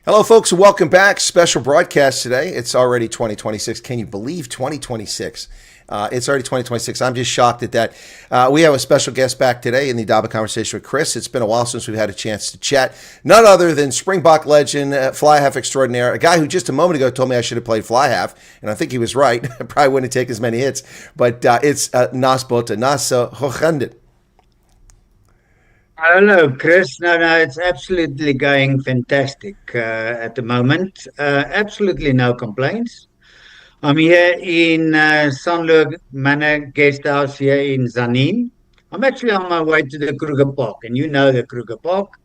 Hello, folks, and welcome back. Special broadcast today. It's already 2026. Can you believe 2026? It's already 2026. I'm just shocked at that. We have a special guest back today in the Daba conversation with Chris. It's been a while since we've had a chance to chat. None other than Springbok legend, fly half extraordinaire, a guy who just a moment ago told me I should have played fly half, and I think he was right. I probably wouldn't take as many hits, but it's Naas Botha. Naas, hoe gaan dit? Hello, Chris. No, it's absolutely going fantastic at the moment. Absolutely no complaints. I'm here in Sanlurg Manor Guest House here in Zanin. I'm actually on my way to the Kruger Park, and you know the Kruger Park.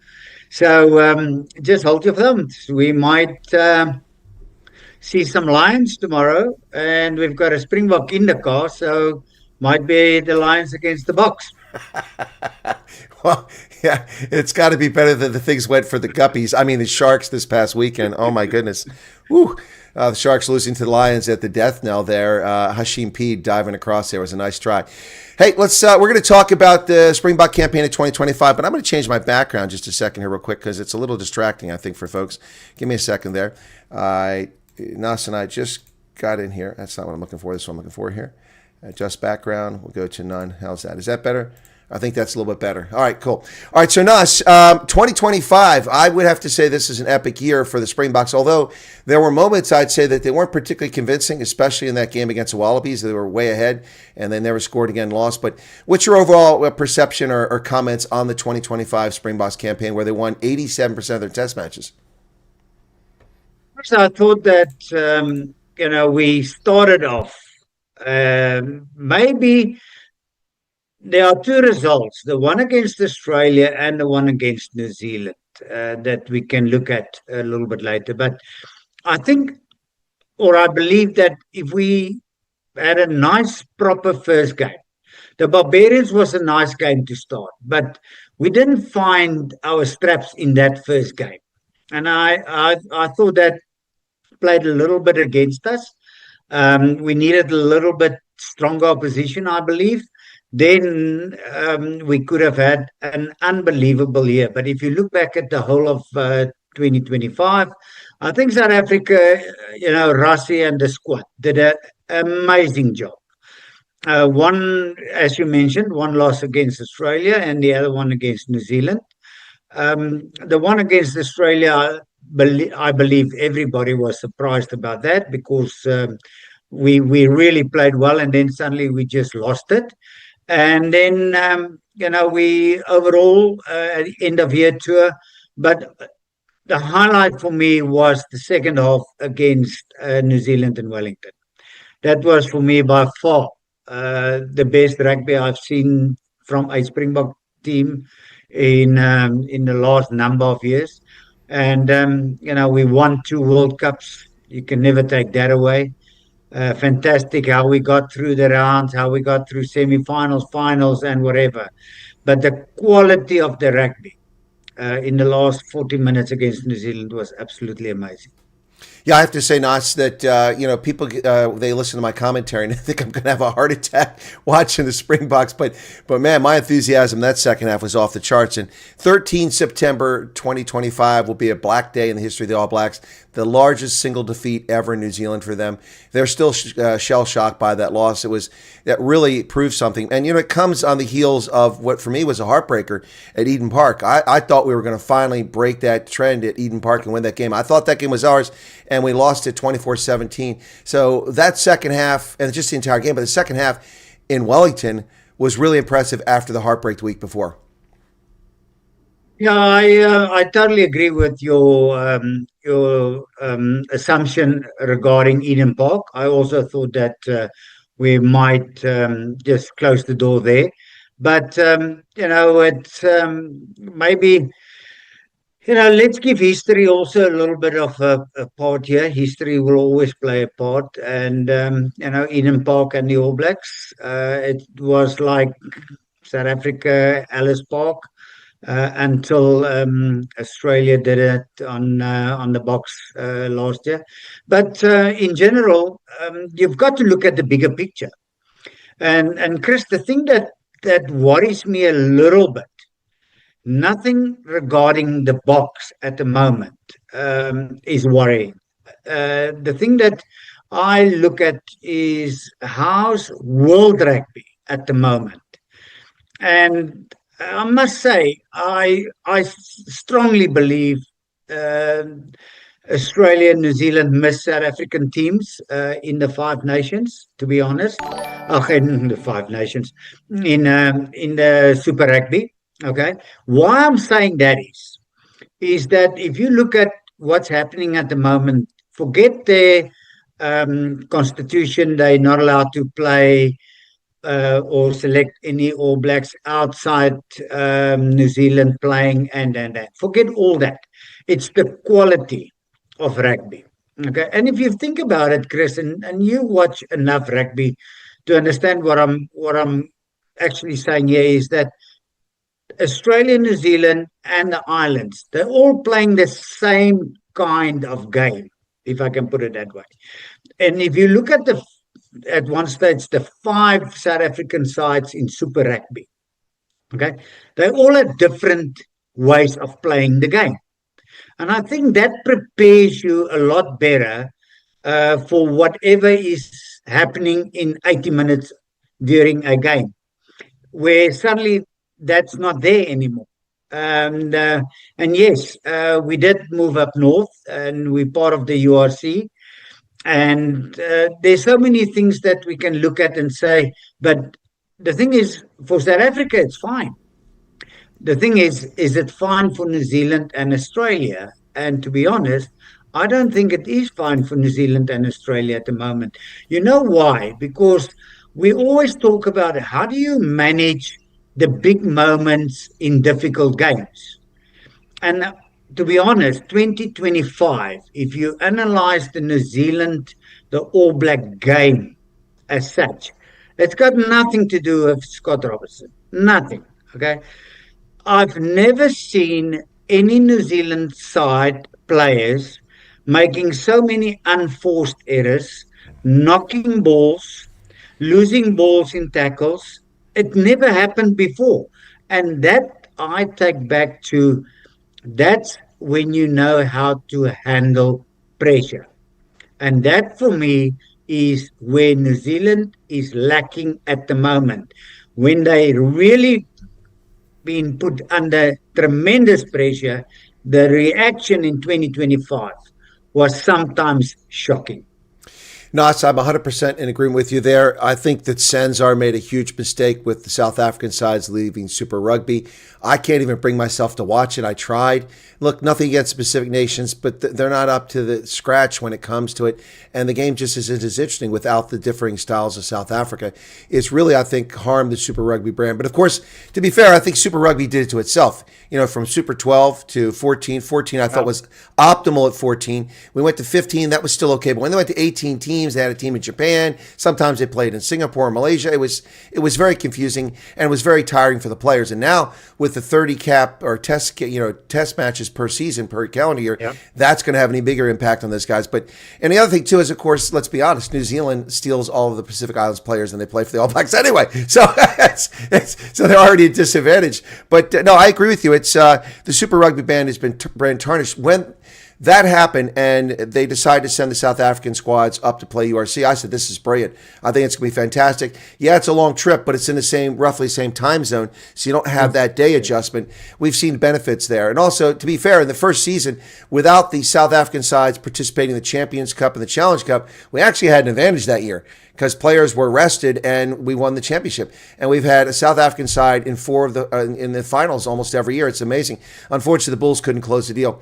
So just hold your thumbs. We might see some Lions tomorrow, and we've got a Springbok in the car, so might be the Lions against the Boks. Well, yeah, it's got to be better than the things went for the Guppies. I mean, the Sharks this past weekend. Oh, my goodness. Woo. The Sharks losing to the Lions at the death knell there. Hashim P diving across there was a nice try. Hey, we're going to talk about the Springbok campaign of 2025, but I'm going to change my background just a second here real quick because it's a little distracting, I think, for folks. Give me a second there. Naas and I just got in here. That's not what I'm looking for. This is what I'm looking for here. Adjust background. We'll go to none. How's that? Is that better? I think that's a little bit better. All right, cool. All right, so Naas, 2025, I would have to say this is an epic year for the Springboks, although there were moments I'd say that they weren't particularly convincing, especially in that game against the Wallabies. They were way ahead, and they never scored again, lost. But what's your overall perception or comments on the 2025 Springboks campaign where they won 87% of their test matches? First, I thought that, we started off maybe... There are two results, the one against Australia and the one against New Zealand, that we can look at a little bit later. But I think, or I believe that if we had a nice, proper first game, the Barbarians was a nice game to start, but we didn't find our straps in that first game. And I thought that played a little bit against us. We needed a little bit stronger opposition, I believe. Then we could have had an unbelievable year. But if you look back at the whole of 2025, I think South Africa, Rassie and the squad did an amazing job. One, as you mentioned, one loss against Australia and the other one against New Zealand. The one against Australia, I believe everybody was surprised about that because we really played well and then suddenly we just lost it. And then, we overall end of year tour. But the highlight for me was the second half against New Zealand and Wellington. That was for me by far the best rugby I've seen from a Springbok team in the last number of years. And, we won 2 World Cups. You can never take that away. Fantastic how we got through the rounds, how we got through semi-finals, finals, and whatever. But the quality of the rugby in the last 40 minutes against New Zealand was absolutely amazing. Yeah, I have to say, Naas, that, people, they listen to my commentary and I think I'm going to have a heart attack watching the Springboks. But man, my enthusiasm that second half was off the charts. And 13 September 2025 will be a black day in the history of the All Blacks, the largest single defeat ever in New Zealand for them. They're still shell-shocked by that loss. That really proved something. And, it comes on the heels of what for me was a heartbreaker at Eden Park. I thought we were going to finally break that trend at Eden Park and win that game. I thought that game was ours, and we lost it 24-17. So that second half, and just the entire game, but the second half in Wellington was really impressive after the heartbreak the week before. Yeah, I totally agree with your assumption regarding Eden Park. I also thought that we might just close the door there. But, it's maybe... let's give history also a little bit of a part here. History will always play a part. And, Eden Park and the All Blacks, it was like South Africa, Ellis Park, until Australia did it on the Boks last year. But in general, you've got to look at the bigger picture. And Chris, the thing that worries me a little bit nothing regarding the box at the moment is worrying. The thing that I look at is how's world rugby at the moment. And I must say, I strongly believe uh, Australia and New Zealand missed South African teams in the Five Nations, to be honest. Okay, in the Five Nations, in the Super Rugby. Okay, why I'm saying that is that if you look at what's happening at the moment, forget their constitution, they're not allowed to play or select any All Blacks outside New Zealand playing and that. Forget all that. It's the quality of rugby. Okay. And if you think about it, Chris, and you watch enough rugby to understand what I'm actually saying here is that Australia, New Zealand, and the islands, they're all playing the same kind of game, if I can put it that way. And if you look at one stage the five South African sides in Super Rugby, okay, they all have different ways of playing the game. And I think that prepares you a lot better for whatever is happening in 80 minutes during a game, where suddenly that's not there anymore. And yes, we did move up north, and we're part of the URC. And there's so many things that we can look at and say, but the thing is, for South Africa, it's fine. The thing is it fine for New Zealand and Australia? And to be honest, I don't think it is fine for New Zealand and Australia at the moment. You know why? Because we always talk about how do you manage the big moments in difficult games. And to be honest, 2025, if you analyze the New Zealand, the All Black game as such, it's got nothing to do with Scott Robertson. Nothing. Okay. I've never seen any New Zealand side players making so many unforced errors, knocking balls, losing balls in tackles. It never happened before. And that I take back to that's when you know how to handle pressure. And that for me is where New Zealand is lacking at the moment. When they really been put under tremendous pressure, the reaction in 2025 was sometimes shocking. Naas, I'm 100% in agreement with you there. I think that Senzar made a huge mistake with the South African sides leaving Super Rugby. I can't even bring myself to watch it. I tried. Look, nothing against specific nations, but they're not up to the scratch when it comes to it. And the game just isn't as interesting without the differing styles of South Africa. It's really, I think, harmed the Super Rugby brand. But of course, to be fair, I think Super Rugby did it to itself. You know, from Super 12 to 14. 14 I thought was optimal at 14. We went to 15. That was still okay. But when they went to 18 teams, they had a team in Japan. Sometimes they played in Singapore or Malaysia. It was very confusing and it was very tiring for the players. And now with the 30 cap or test matches per season per calendar year, that's going to have any bigger impact on those guys. But and the other thing too is, of course, let's be honest, New Zealand steals all of the Pacific Islands players and they play for the All Blacks anyway. So so they're already at disadvantage. But no, I agree with you. It's the Super Rugby band has been brand tarnished when that happened, and they decided to send the South African squads up to play URC. I said, this is brilliant. I think it's going to be fantastic. Yeah, it's a long trip, but it's in the roughly same time zone, so you don't have that day adjustment. We've seen benefits there. And also, to be fair, in the first season, without the South African sides participating in the Champions Cup and the Challenge Cup, we actually had an advantage that year because players were rested and we won the championship. And we've had a South African side in in the finals almost every year. It's amazing. Unfortunately, the Bulls couldn't close the deal.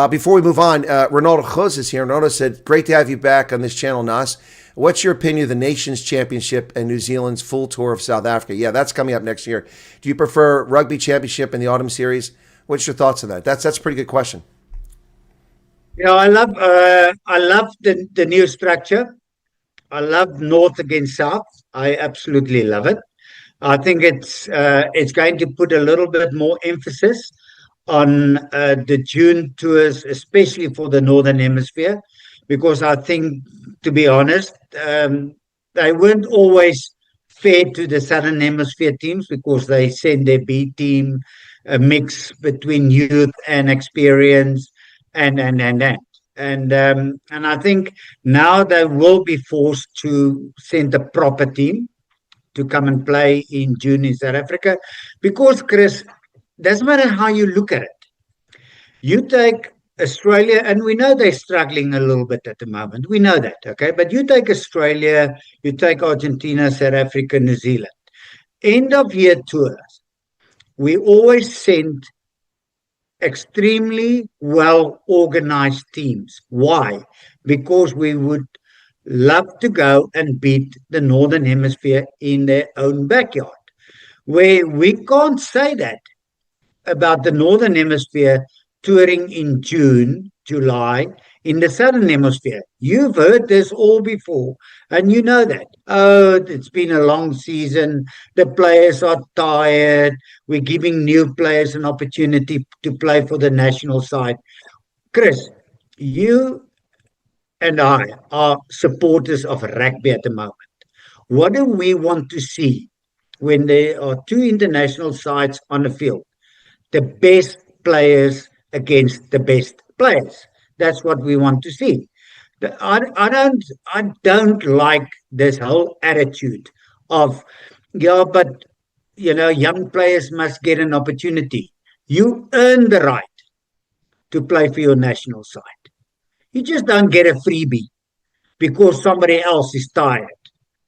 Before we move on, Ronaldo Jose is here. Ronaldo said, great to have you back on this channel, Naas. What's your opinion of the Nations Championship and New Zealand's full tour of South Africa? Yeah, that's coming up next year. Do you prefer Rugby Championship and the Autumn Series? What's your thoughts on that? That's a pretty good question. Yeah, I love the new structure. I love North against South. I absolutely love it. I think it's going to put a little bit more emphasis on the June tours, especially for the Northern Hemisphere, because I think, to be honest, they weren't always fair to the Southern Hemisphere teams because they send their B team a mix between youth and experience, and I think now they will be forced to send a proper team to come and play in June in South Africa, because Chris, doesn't matter how you look at it. You take Australia, and we know they're struggling a little bit at the moment. We know that, okay? But you take Australia, you take Argentina, South Africa, New Zealand. End of year tours, we always send extremely well organized teams. Why? Because we would love to go and beat the Northern Hemisphere in their own backyard. Where we can't say that about the Northern Hemisphere touring in June, July, in the Southern Hemisphere. You've heard this all before, and you know that. Oh, it's been a long season. The players are tired. We're giving new players an opportunity to play for the national side. Chris, you and I are supporters of rugby at the moment. What do we want to see when there are two international sides on the field? The best players against the best players. That's what we want to see. I don't like this whole attitude of, yeah, but young players must get an opportunity. You earn the right to play for your national side. You just don't get a freebie because somebody else is tired.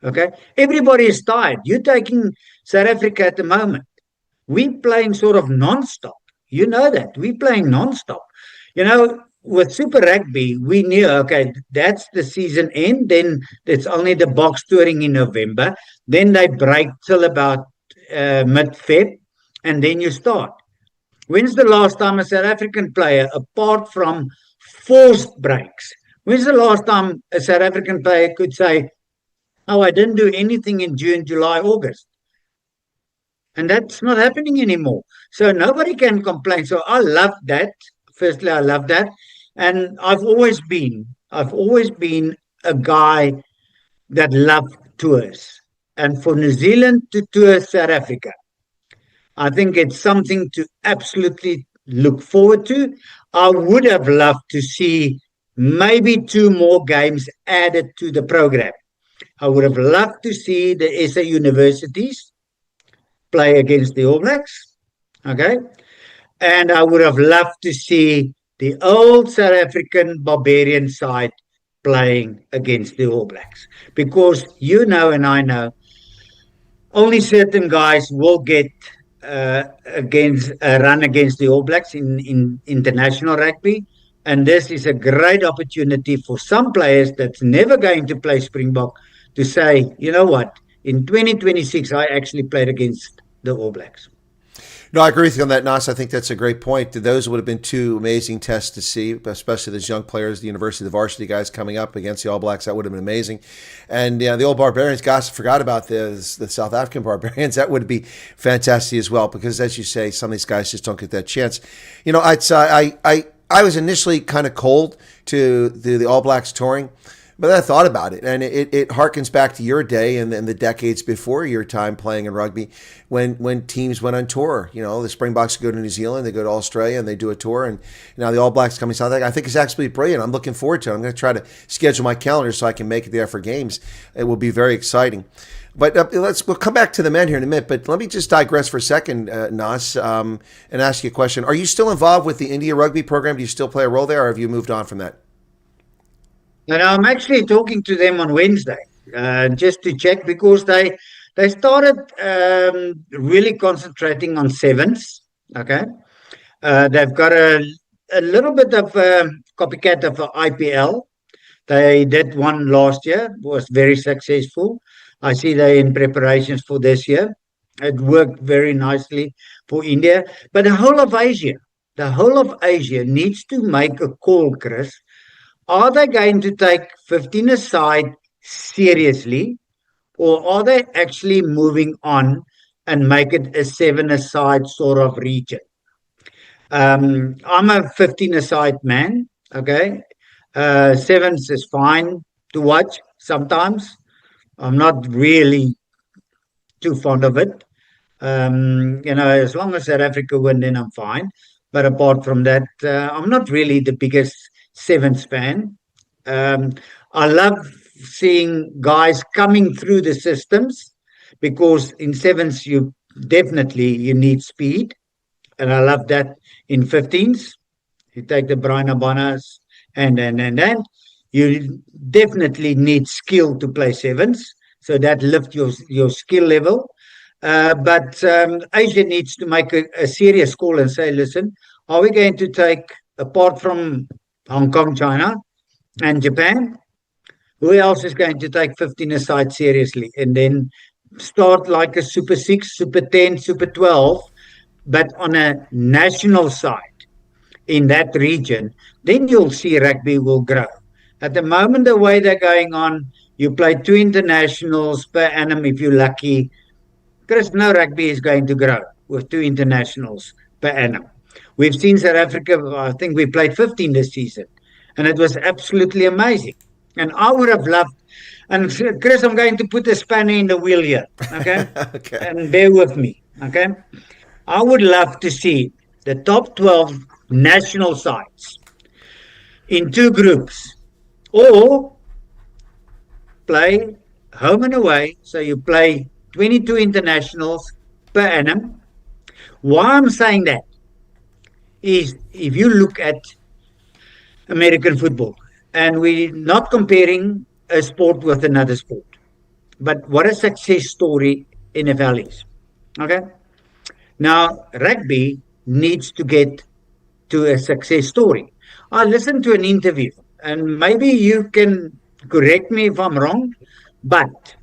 Okay, everybody is tired. You're taking South Africa at the moment. We're playing sort of non-stop. You know that. We're playing non-stop. With Super Rugby, we knew, okay, that's the season end. Then it's only the box touring in November. Then they break till about mid-Feb, and then you start. When's the last time a South African player, apart from forced breaks, when's the last time a South African player could say, oh, I didn't do anything in June, July, August? And that's not happening anymore. So nobody can complain. So I love that. Firstly, I love that. And I've always been a guy that loved tours. And for New Zealand to tour South Africa, I think it's something to absolutely look forward to. I would have loved to see maybe 2 more games added to the program. I would have loved to see the SA universities play against the All Blacks, okay? And I would have loved to see the old South African barbarian side playing against the All Blacks. Because you know and I know, only certain guys will get run against the All Blacks in international rugby. And this is a great opportunity for some players that's never going to play Springbok to say, you know what, in 2026, I actually played against the All Blacks. No, I agree with you on that, Naas. I think that's a great point. Those would have been 2 amazing tests to see, especially those young players, the university, the varsity guys coming up against the All Blacks. That would have been amazing. And the old Barbarians, guys, forgot about the South African Barbarians. That would be fantastic as well, because as you say, some of these guys just don't get that chance. I was initially kind of cold to the All Blacks touring, but I thought about it, and it harkens back to your day and the decades before your time playing in rugby, when teams went on tour. The Springboks go to New Zealand, they go to Australia, and they do a tour, and now the All Blacks coming South Africa. I think it's absolutely brilliant. I'm looking forward to it. I'm going to try to schedule my calendar so I can make it there for games. It will be very exciting. But we'll come back to the men here in a minute. But let me just digress for a second, Naas, and ask you a question. Are you still involved with the India rugby program? Do you still play a role there, or have you moved on from that? And I'm actually talking to them on Wednesday, just to check, because they started really concentrating on sevens. Okay, they've got a little bit of a copycat of IPL. They did one last year, was very successful. I see they're in preparations for this year. It worked very nicely for India, but the whole of Asia needs to make a call, Chris. Are they going to take 15-a-side seriously, or are they actually moving on and make it a 7-a-side sort of region? I'm a 15-a-side man, okay? Sevens is fine to watch sometimes. I'm not really too fond of it. As long as South Africa win, then I'm fine. But apart from that, I'm not really the biggest sevens fan. Um, I love seeing guys coming through the systems because in sevens you need speed, and I love that in 15s. You take the Brian Abanas and you definitely need skill to play sevens, so that lift your skill level. But Asia needs to make a serious call and say, listen, are we going to take, apart from Hong Kong, China, and Japan, who else is going to take 15 aside seriously and then start like a Super 6, Super 10, Super 12, but on a national side in that region, then you'll see rugby will grow. At the moment, the way they're going on, you play 2 internationals per annum if you're lucky. Chris, no rugby is going to grow with 2 internationals per annum. We've seen South Africa, I think we played 15 this season, and it was absolutely amazing. And I would have loved, and Chris, I'm going to put a spanner in the wheel here, okay? Okay. And bear with me, okay? I would love to see the top 12 national sides in 2 groups, or play home and away. So you play 22 internationals per annum. Why I'm saying that is if you look at American football, and we're not comparing a sport with another sport, but what a success story NFL is. Okay? Now, rugby needs to get to a success story. I listened to an interview, and maybe you can correct me if I'm wrong, but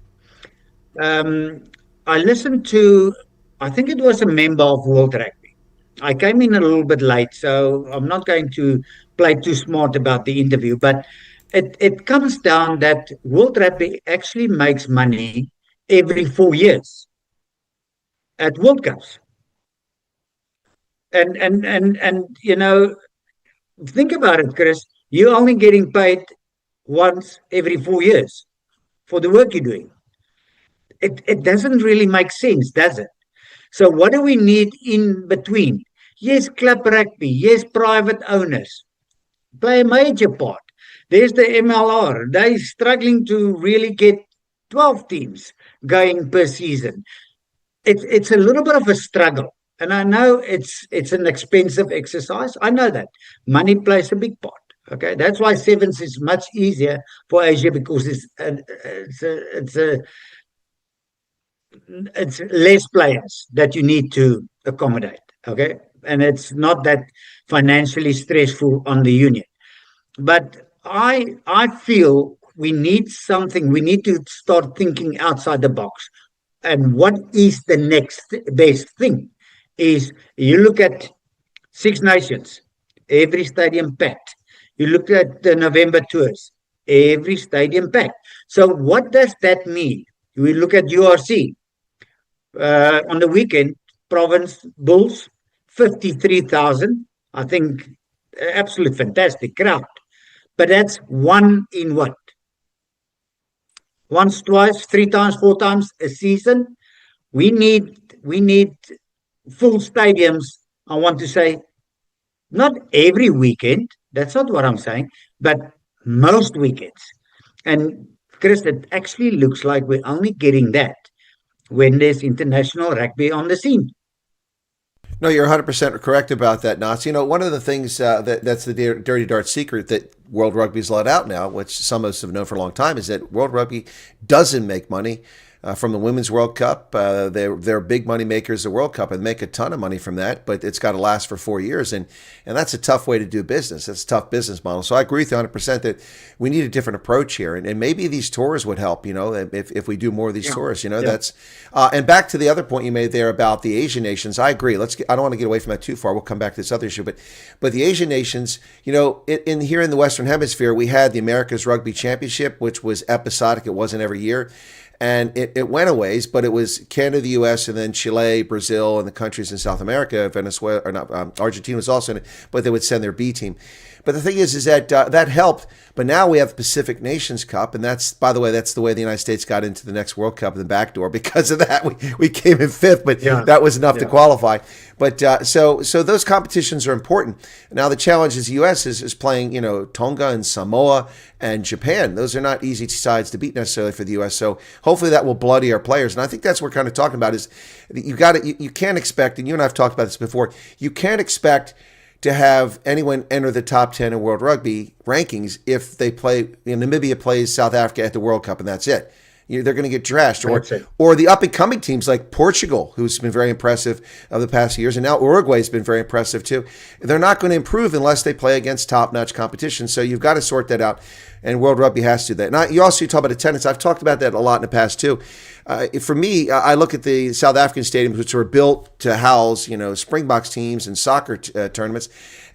I listened to, I think it was a member of World Rugby. I came in a little bit late, so I'm not going to play too smart about the interview, but it comes down that World Rugby actually makes money every 4 years at World Cups. And think about it, Chris. You're only getting paid once every 4 years for the work you're doing. It doesn't really make sense, does it? So what do we need in between? Yes, club rugby. Yes, private owners play a major part. There's the MLR. They're struggling to really get 12 teams going per season. It's a little bit of a struggle. And I know it's an expensive exercise. I know that. Money plays a big part. Okay, that's why sevens is much easier for Asia because it's less players that you need to accommodate. Okay, and it's not that financially stressful on the union. But I feel we need something. We need to start thinking outside the box. And what is the next best thing? Is you look at Six Nations, every stadium packed. You look at the November tours, every stadium packed. So what does that mean? We look at URC on the weekend, Province Bulls, 53,000. I think absolute fantastic crowd. But that's one in what? Once, twice, 3 times, 4 times a season. We need full stadiums. I want to say, not every weekend. That's not what I'm saying, but most weekends. And Chris, it actually looks like we're only getting that when there's international rugby on the scene. No, you're 100% correct about that, Nats. One of the things that's the dirty dart secret that World Rugby's let out now, which some of us have known for a long time, is that World Rugby doesn't make money from the Women's World Cup. They're big money makers, the World Cup, and make a ton of money from that, but it's got to last for 4 years. And that's a tough way to do business. That's a tough business model. So I agree with you 100% that we need a different approach here. And maybe these tours would help, if we do more of these tours, that's, and back to the other point you made there about the Asian nations. I agree. I don't want to get away from that too far. We'll come back to this other issue, but the Asian nations, here in the Western Hemisphere, we had the America's Rugby Championship, which was episodic. It wasn't every year. And it went a ways, but it was Canada, the U.S., and then Chile, Brazil, and the countries in South America. Venezuela, or not, Argentina was also in it, but they would send their B team. But the thing is that that helped. But now we have Pacific Nations Cup, and that's, by the way, that's the way the United States got into the next World Cup in the back door. Because of that, we came in 5th, but that was enough to qualify. But so those competitions are important. Now the challenge is the U.S. is playing, Tonga and Samoa and Japan. Those are not easy sides to beat necessarily for the U.S. So hopefully that will bloody our players. And I think that's what we're kind of talking about is you can't expect, and you and I have talked about this before, you can't expect to have anyone enter the top 10 in World Rugby rankings if they play, Namibia plays South Africa at the World Cup and that's it. They're going to get trashed. Or the up-and-coming teams like Portugal, who's been very impressive of the past years, and now Uruguay's been very impressive too. They're not going to improve unless they play against top-notch competition. So you've got to sort that out, and World Rugby has to do that. Now, you talk about attendance. I've talked about that a lot in the past too. For me, I look at the South African stadiums, which were built to house, Springboks teams and soccer tournaments,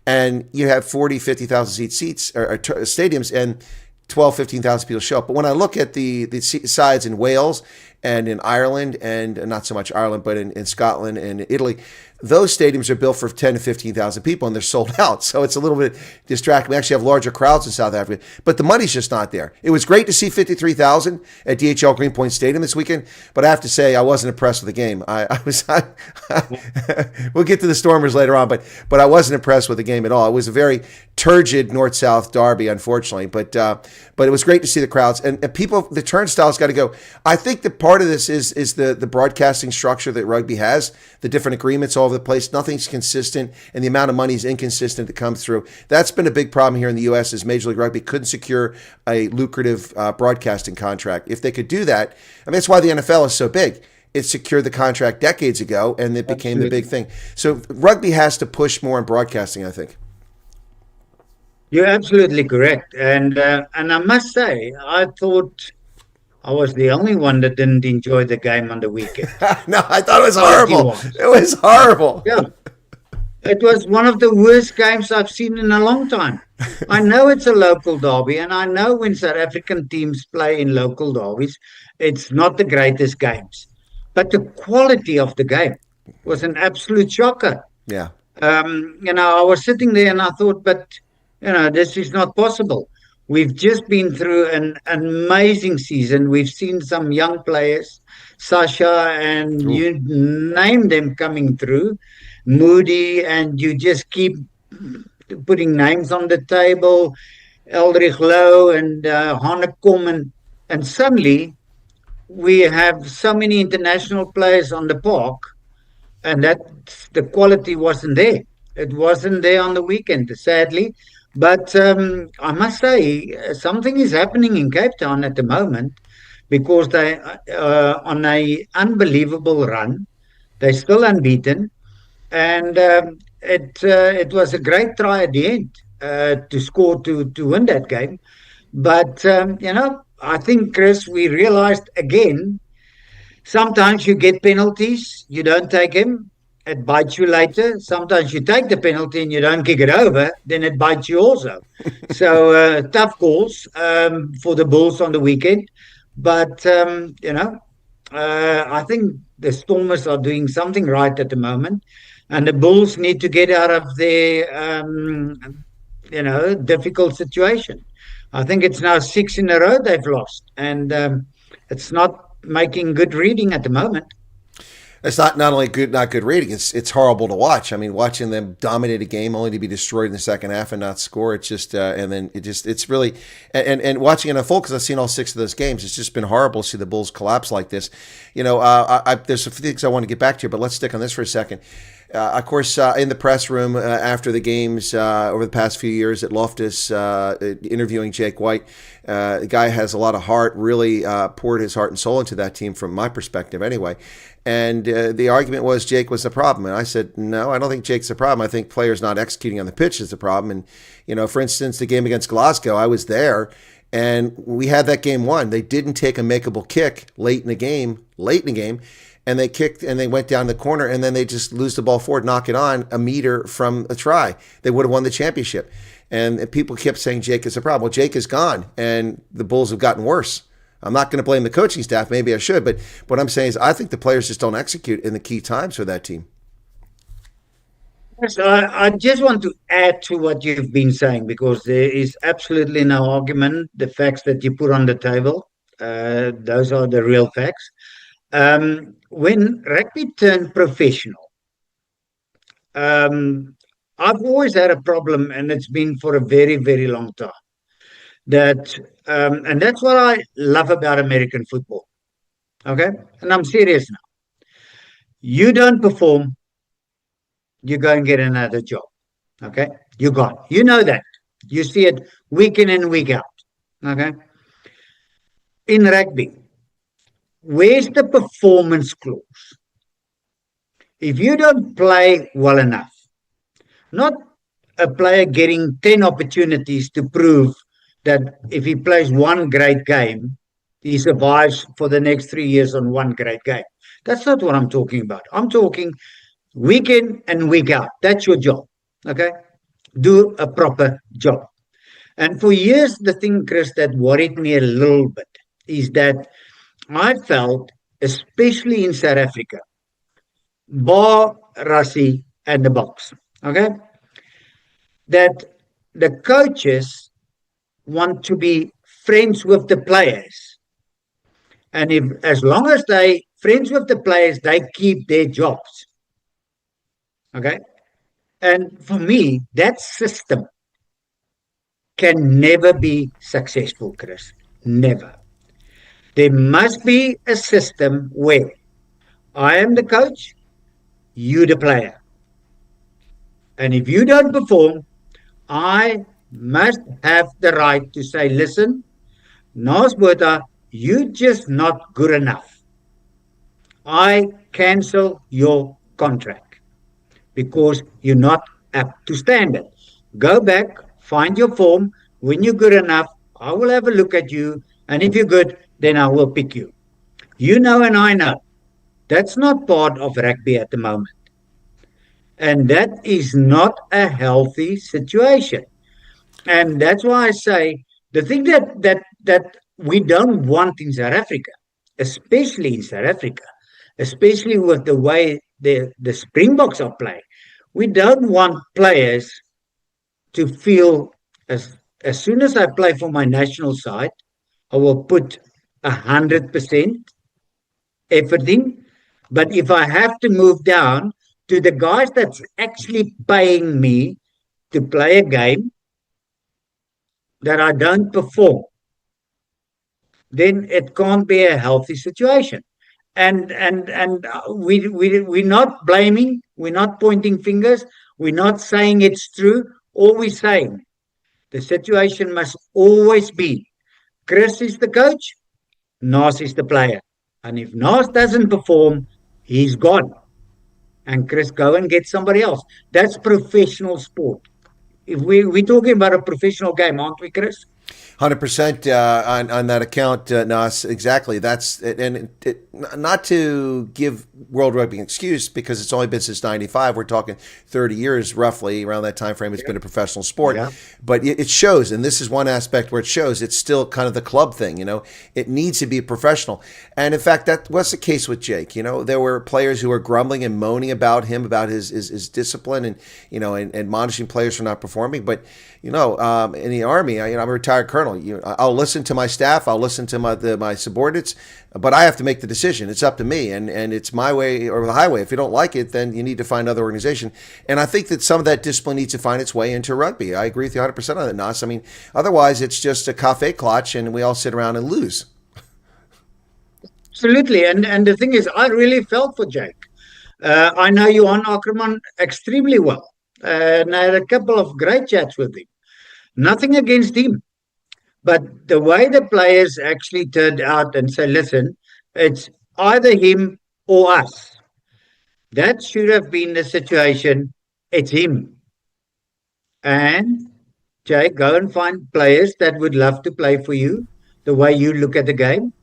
and you have 40, 50,000 seats or stadiums, and 12, 15,000 people show up. But when I look at the sides in Wales and in Ireland, and not so much Ireland, but in Scotland and Italy, those stadiums are built for 10 to 15,000 people, and they're sold out. So it's a little bit distracting. We actually have larger crowds in South Africa, but the money's just not there. It was great to see 53,000 at DHL Greenpoint Stadium this weekend, but I have to say I wasn't impressed with the game. We'll get to the Stormers later on, but I wasn't impressed with the game at all. It was a very turgid North-South derby, unfortunately, but it was great to see the crowds and people. The turnstiles got to go. I think that part of this is the broadcasting structure that rugby has, the different agreements all over the place. Nothing's consistent, and the amount of money is inconsistent that comes through. That's been a big problem here in the U.S. is Major League Rugby couldn't secure a lucrative broadcasting contract. If they could do that, that's why the NFL is so big. It secured the contract decades ago, and it became the big thing. So rugby has to push more in broadcasting, I think. You're absolutely correct. And I must say, I thought I was the only one that didn't enjoy the game on the weekend. No, I thought it was horrible. It was horrible. Yeah. It was one of the worst games I've seen in a long time. I know it's a local derby, and I know when South African teams play in local derbies, it's not the greatest games. But the quality of the game was an absolute shocker. Yeah. I was sitting there and I thought, but, this is not possible. We've just been through an amazing season. We've seen some young players, Sacha, and you name them coming through, Moody, and you just keep putting names on the table, Eldrich Lowe and Hanekom, and suddenly we have so many international players on the park, and that the quality wasn't there. It wasn't there on the weekend, sadly. But I must say, something is happening in Cape Town at the moment because they are on an unbelievable run. They're still unbeaten. And it was a great try at the end to score to win that game. But, I think, Chris, we realized again, sometimes you get penalties, you don't take them. It bites you later. Sometimes you take the penalty and you don't kick it over, then it bites you also. So tough calls for the Bulls on the weekend. But, I think the Stormers are doing something right at the moment. And the Bulls need to get out of their, difficult situation. I think it's now 6 in a row they've lost. And it's not making good reading at the moment. It's not only not good reading. It's horrible to watch. I mean, watching them dominate a game only to be destroyed in the second half and not score. It's just it's really and watching it unfold because I've seen all 6 of those games. It's just been horrible to see the Bulls collapse like this. There's a few things I want to get back to, but let's stick on this for a second. Of course, in the press room after the games over the past few years at Loftus, interviewing Jake White, the guy has a lot of heart, really poured his heart and soul into that team from my perspective anyway. And the argument was Jake was the problem. And I said, no, I don't think Jake's the problem. I think players not executing on the pitch is the problem. And, for instance, the game against Glasgow, I was there, and we had that game won. They didn't take a makeable kick late in the game, and they kicked and they went down the corner, and then they just lose the ball forward, knock it on a meter from a try. They would have won the championship. And people kept saying Jake is a problem. Well, Jake is gone, and the Bulls have gotten worse. I'm not going to blame the coaching staff. Maybe I should. But what I'm saying is I think the players just don't execute in the key times for that team. Yes, I just want to add to what you've been saying because there is absolutely no argument. The facts that you put on the table, those are the real facts. When rugby turned professional, um, I've always had a problem, and it's been for a very, very long time. That and that's what I love about American football. Okay, and I'm serious now. You don't perform, you go and get another job. Okay, you got, you know that. You see it week in and week out. Okay, in rugby, where's the performance clause? If you don't play well enough, not a player getting 10 opportunities to prove that if he plays one great game, he survives for the next 3 years on one great game. That's not what I'm talking about. I'm talking week in and week out. That's your job. Okay? Do a proper job. And for years, the thing, Chris, that worried me a little bit is that I felt, especially in South Africa, bar Rassie and the Boks, okay, that the coaches want to be friends with the players. And if, as long as they friends with the players, they keep their jobs. Okay. And for me, that system can never be successful, Chris. Never. There must be a system where I am the coach, you the player. And if you don't perform, I must have the right to say, listen, Naas Botha, you're just not good enough. I cancel your contract because you're not up to standard. Go back, find your form. When you're good enough, I will have a look at you. And if you're good, then I will pick you. You know, and I know that's not part of rugby at the moment. And that is not a healthy situation. And that's why I say the thing that we don't want in South Africa, especially in South Africa, especially with the way the Springboks are playing, we don't want players to feel as soon as I play for my national side, I will put 100% effort in. But if I have to move down to the guys that's actually paying me to play a game that I don't perform, then it can't be a healthy situation. And we're not blaming, we're not pointing fingers, we're not saying it's true. All we're saying, the situation must always be Chris is the coach, Naas is the player. And if Naas doesn't perform, he's gone. And Chris, go and get somebody else. That's professional sport. If we're talking about a professional game, aren't we, Chris? 100% on that account, Nas. Exactly. That's and not to give World Rugby an excuse because it's only been since '95. We're talking 30 years roughly around that time frame. It's been a professional sport, but it shows, and this is one aspect where it shows. It's still kind of the club thing. You know, it needs to be professional, and in fact, that was the case with Jake. You know, there were players who were grumbling and moaning about him, about his discipline, and and admonishing players for not performing, but. In the Army, I'm a retired colonel. I'll listen to my staff. I'll listen to my subordinates, but I have to make the decision. It's up to me, and it's my way or the highway. If you don't like it, then you need to find another organization. And I think that some of that discipline needs to find its way into rugby. I agree with you 100% on that, Nas. I mean, otherwise it's just a cafe clutch, and we all sit around and lose. Absolutely, and the thing is, I really felt for Jake. I know Johan Ackerman extremely well. And I had a couple of great chats with him. Nothing against him. But the way the players actually turned out and say, listen, it's either him or us. That should have been the situation. It's him. And Jay, go and find players that would love to play for you, the way you look at the game.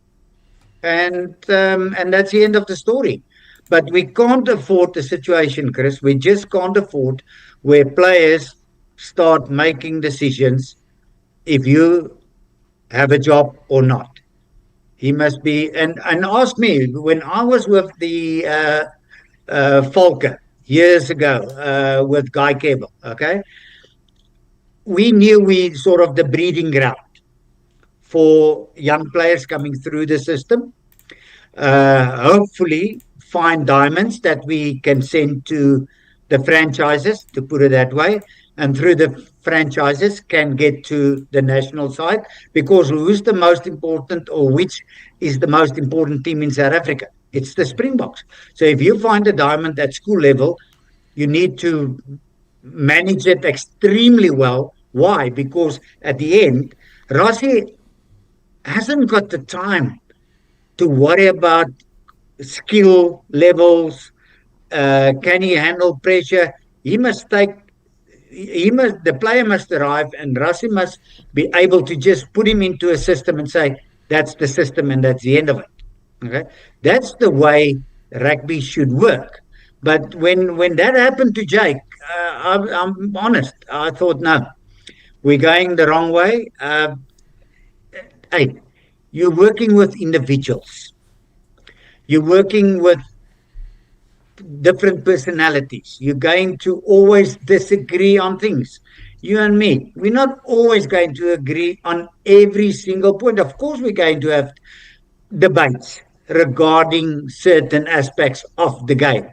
And that's the end of the story. But we can't afford the situation, Chris. We just can't afford where players start making decisions if you have a job or not. He must be, and ask me, when I was with the Falke, years ago with Guy Cable. Okay, we knew we sort of the breeding ground for young players coming through the system. Hopefully, find diamonds that we can send to the franchises, to put it that way, and through the franchises can get to the national side. Because who's the most important, or which is the most important team in South Africa? It's the Springboks. So if you find a diamond at school level, you need to manage it extremely well. Why? Because at the end, Rossi hasn't got the time to worry about skill levels. Can he handle pressure? He must take. He must. The player must arrive, and Rossi must be able to just put him into a system and say, "That's the system, and that's the end of it." Okay, that's the way rugby should work. But when that happened to Jake, I'm honest. I thought, no, we're going the wrong way. Hey, you're working with individuals. You're working with different personalities. You're going to always disagree on things. You and me, we're not always going to agree on every single point. Of course, we're going to have debates regarding certain aspects of the game.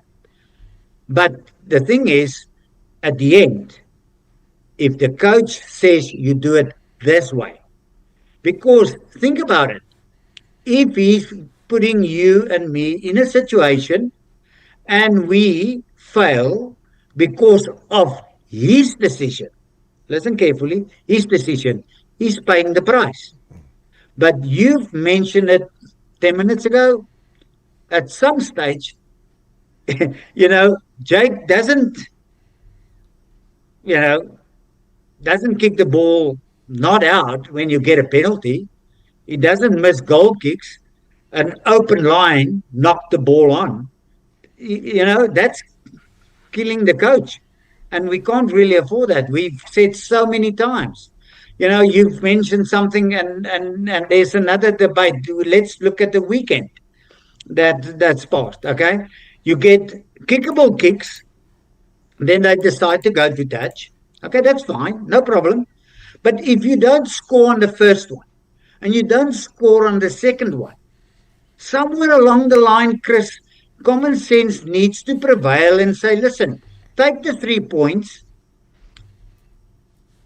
But the thing is, at the end, if the coach says you do it this way, because think about it, if he's putting you and me in a situation and we fail because of his decision, listen carefully, his decision, he's paying the price. But you've mentioned it 10 minutes ago. At some stage, Jake you know, doesn't kick the ball not out when you get a penalty. He doesn't miss goal kicks. An open line knocked the ball on. That's killing the coach. And we can't really afford that. We've said so many times. You've mentioned something, and there's another debate. Let's look at the weekend that's passed, okay? You get kickable kicks, then they decide to go to touch. Okay, that's fine, no problem. But if you don't score on the first one, and you don't score on the second one, somewhere along the line, Chris, common sense needs to prevail and say, listen, take the 3 points.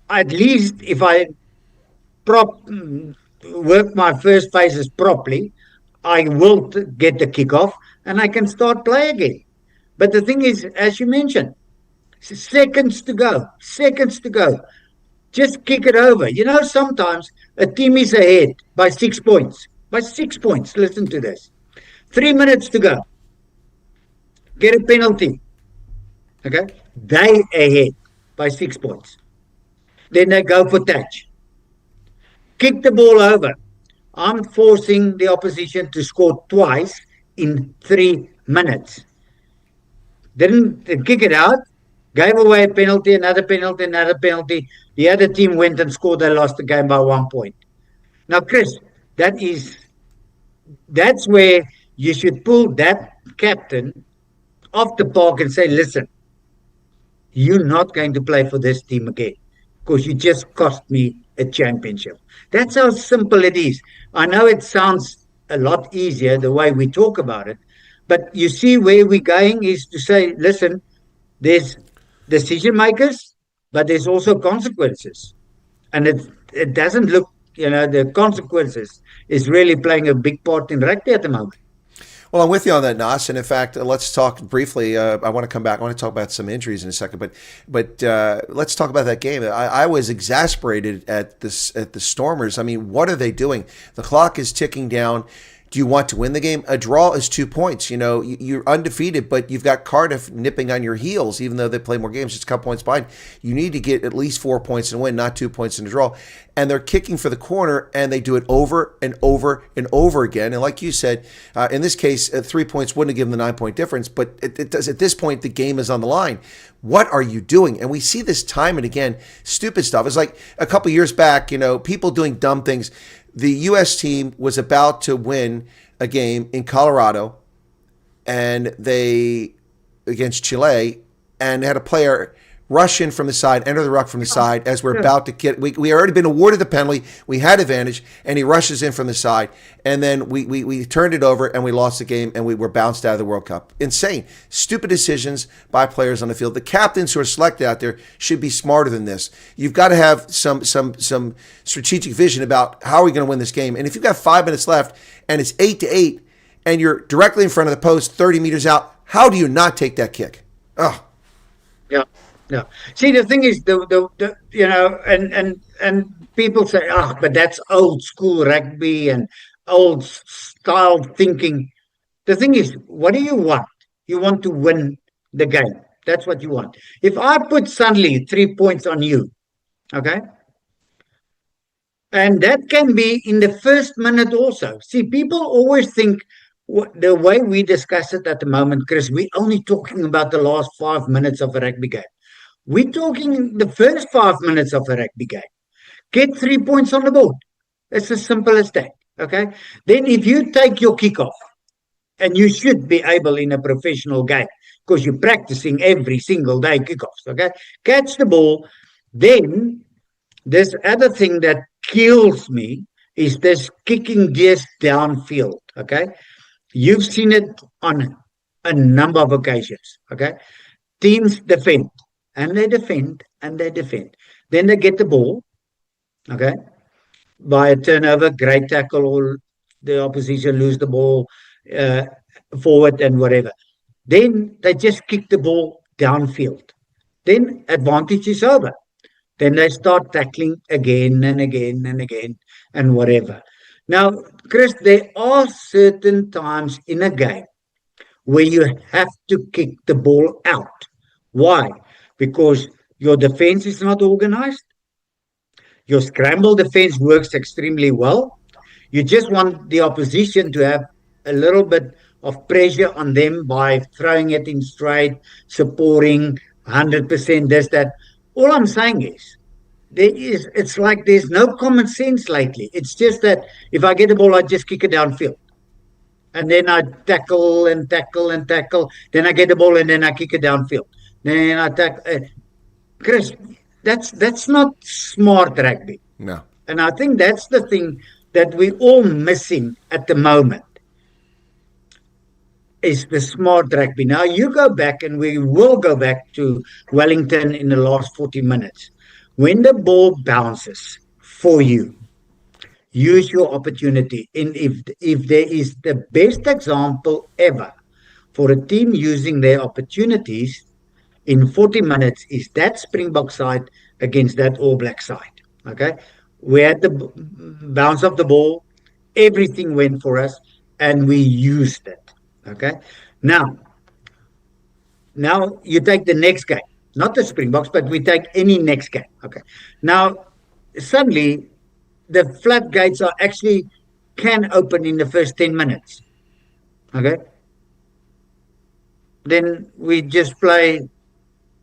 At least if I work my first phases properly, I will get the kickoff and I can start play again. But the thing is, as you mentioned, seconds to go. Just kick it over. Sometimes a team is ahead by 6 points. By 6 points. Listen to this. 3 minutes to go. Get a penalty. Okay? They ahead by 6 points. Then they go for touch. Kick the ball over. I'm forcing the opposition to score twice in 3 minutes. Didn't kick it out. Gave away a penalty, another penalty, another penalty. The other team went and scored. They lost the game by 1 point. Now, Chris, that's where you should pull that captain off the park and say, listen, you're not going to play for this team again because you just cost me a championship. That's how simple it is. I know it sounds a lot easier the way we talk about it, but you see where we're going is to say, listen, there's decision makers, but there's also consequences. And it doesn't look, the consequences is really playing a big part in rugby at the moment. Well, I'm with you on that, Naas. And in fact, let's talk briefly. I want to come back. I want to talk about some injuries in a second, but let's talk about that game. I was exasperated at the Stormers. I mean, what are they doing? The clock is ticking down. Do you want to win the game? A draw is 2 points. You're undefeated, but you've got Cardiff nipping on your heels, even though they play more games, just a couple points behind. You need to get at least 4 points and win, not 2 points in a draw. And they're kicking for the corner, and they do it over and over and over again. And like you said, in this case, 3 points wouldn't have given the 9-point difference, but it does. At this point, the game is on the line. What are you doing? And we see this time and again, stupid stuff. It's like a couple years back, people doing dumb things. The U.S. team was about to win a game in Colorado, and they against Chile and had a player rush in from the side, enter the ruck from the side as we're about to get. We already been awarded the penalty. We had advantage, and he rushes in from the side, and then we turned it over and we lost the game and we were bounced out of the World Cup. Insane, stupid decisions by players on the field. The captains who are selected out there should be smarter than this. You've got to have some strategic vision about how are we going to win this game. And if you've got 5 minutes left and it's 8-8, and you're directly in front of the post, 30 meters out, how do you not take that kick? Oh, yeah. Yeah. See, the thing is, the you know, and people say, but that's old school rugby and old style thinking. The thing is, what do you want? You want to win the game. That's what you want. If I put suddenly 3 points on you, okay, and that can be in the first minute also. See, people always think the way we discuss it at the moment, Chris, we're only talking about the last 5 minutes of a rugby game. We're talking the first 5 minutes of a rugby game. Get 3 points on the board. It's as simple as that. Okay. Then if you take your kickoff, and you should be able in a professional game because you're practicing every single day kickoffs. Okay. Catch the ball. Then this other thing that kills me is this kicking just downfield. Okay. You've seen it on a number of occasions. Okay. Teams defend. And they defend, and they defend. Then they get the ball, okay, by a turnover, great tackle, or the opposition lose the ball forward and whatever. Then they just kick the ball downfield. Then advantage is over. Then they start tackling again and again and again and whatever. Now, Chris, there are certain times in a game where you have to kick the ball out. Why? Because your defense is not organized. Your scramble defense works extremely well. You just want the opposition to have a little bit of pressure on them by throwing it in straight, supporting 100%, this, that. All I'm saying is, it's like there's no common sense lately. It's just that if I get the ball, I just kick it downfield. And then I tackle and tackle and tackle. Then I get the ball and then I kick it downfield. Then I tackle. Chris, that's not smart rugby. No. And I think that's the thing that we're all missing at the moment is the smart rugby. Now you go back, and we will go back to Wellington in the last 40 minutes. When the ball bounces for you, use your opportunity. And if there is the best example ever for a team using their opportunities in 40 minutes is that Springbok side against that All Black side. Okay, we had the bounce of the ball, everything went for us, and we used it. Okay, now you take the next game, not the Springboks, but we take any next game. Okay, now suddenly the floodgates are actually can open in the first 10 minutes. Okay, then we just play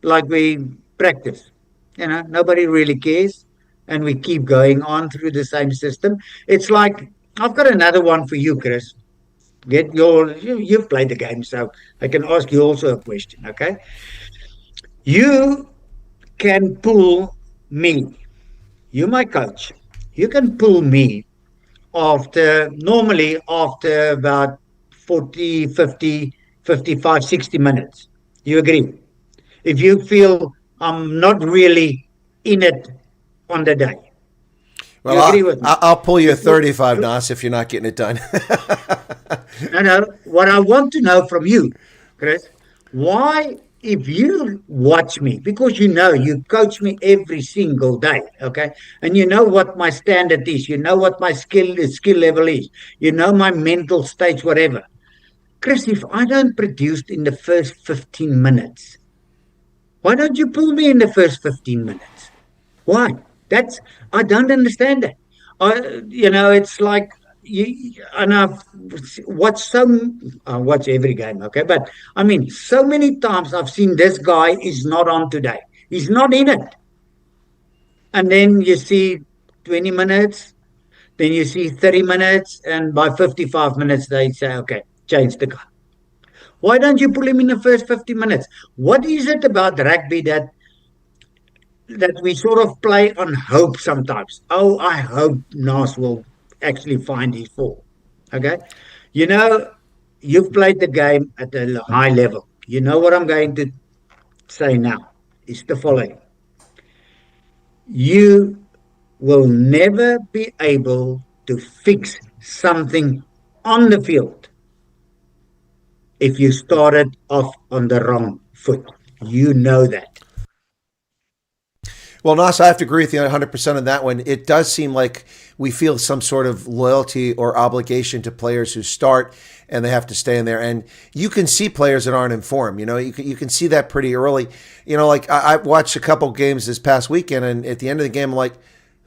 like we practice. Nobody really cares, and we keep going on through the same system. It's like, I've got another one for you, Chris. You've played the game, so I can ask you also a question, okay? You can pull me. You're my coach. You can pull me normally after about 40, 50, 55, 60 minutes. You agree? If you feel I'm not really in it on the day. Well, you agree with me? I'll pull you a 35, Naas, if you're not getting it done. No. What I want to know from you, Chris, why, if you watch me, because you coach me every single day, okay? And you know what my standard is. You know what my skill level is. You know my mental stage, whatever. Chris, if I don't produce in the first 15 minutes, why don't you pull me in the first 15 minutes? Why? I don't understand that. It's like, and I've watched watch every game, okay? But I mean, so many times I've seen this guy is not on today. He's not in it. And then you see 20 minutes, then you see 30 minutes, and by 55 minutes they say, okay, change the guy. Why don't you pull him in the first 50 minutes? What is it about rugby that we sort of play on hope sometimes? Oh, I hope Naas will actually find his form. Okay? You know, you've played the game at a high level. You know what I'm going to say now is the following. You will never be able to fix something on the field if you started off on the wrong foot. You know that. Well, Nas, I have to agree with you 100% on that one. It does seem like we feel some sort of loyalty or obligation to players who start and they have to stay in there. And you can see players that aren't informed. You know, you can see that pretty early. You know, like I watched a couple games this past weekend, and at the end of the game, I'm like,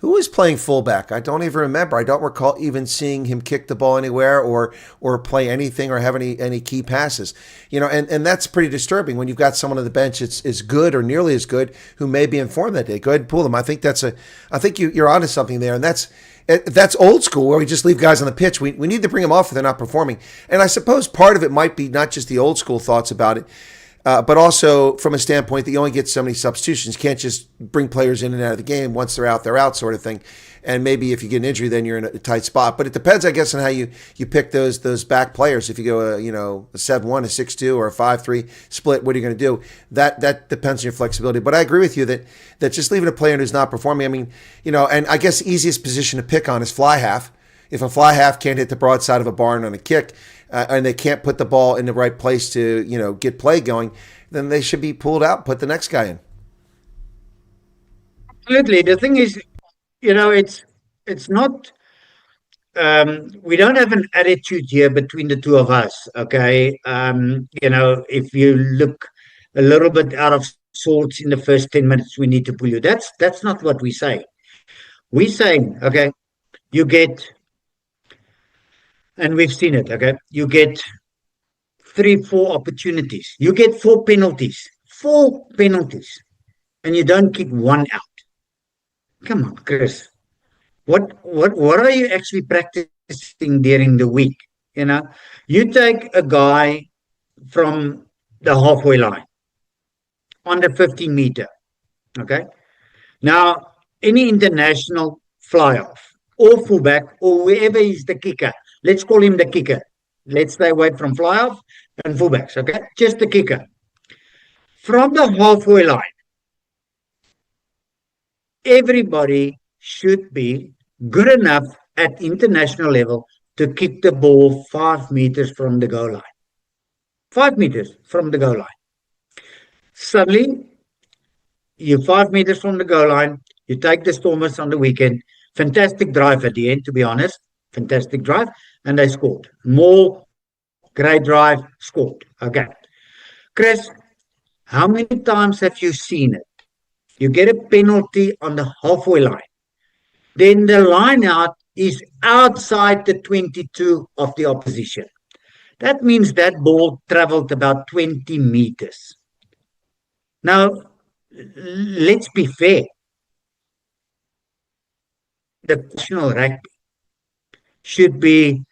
who was playing fullback? I don't even remember. I don't recall even seeing him kick the ball anywhere or play anything or have any key passes. You know, and that's pretty disturbing when you've got someone on the bench that's as good or nearly as good who may be informed that day. Go ahead and pull them. I think you're onto something there, and that's old school where we just leave guys on the pitch. We need to bring them off if they're not performing. And I suppose part of it might be not just the old school thoughts about it, but also from a standpoint that you only get so many substitutions. You can't just bring players in and out of the game. Once they're out sort of thing. And maybe if you get an injury, then you're in a tight spot. But it depends, I guess, on how you pick those back players. If you go a 7-1, a 6-2, or a 5-3 split, what are you going to do? That depends on your flexibility. But I agree with you that just leaving a player who's not performing, I mean, and I guess the easiest position to pick on is fly half. If a fly half can't hit the broadside of a barn on a kick, and they can't put the ball in the right place to, get play going, then they should be pulled out, put the next guy in. Absolutely. The thing is, it's not, we don't have an attitude here between the two of us, okay? If you look a little bit out of sorts in the first 10 minutes, we need to pull you. That's not what we say. We're saying, okay, you get, and we've seen it, okay, you get 3-4 opportunities. You get 4 penalties, and you don't kick one out. Come on, Chris. What are you actually practicing during the week? You take a guy from the halfway line on the 15 meter. Okay. Now, any international fly off or fullback or whoever is the kicker, let's call him the kicker. Let's stay away from fly off and fullbacks. Okay. Just the kicker. From the halfway line, everybody should be good enough at international level to kick the ball 5 meters from the goal line. 5 meters from the goal line. Suddenly, you're 5 meters from the goal line. You take the Stormers on the weekend. Fantastic drive at the end, to be honest. Fantastic drive. And they scored. More great drive, scored. Okay. Chris, how many times have you seen it? You get a penalty on the halfway line. Then the line out is outside the 22 of the opposition. That means that ball traveled about 20 meters. Now, let's be fair. The professional rugby should be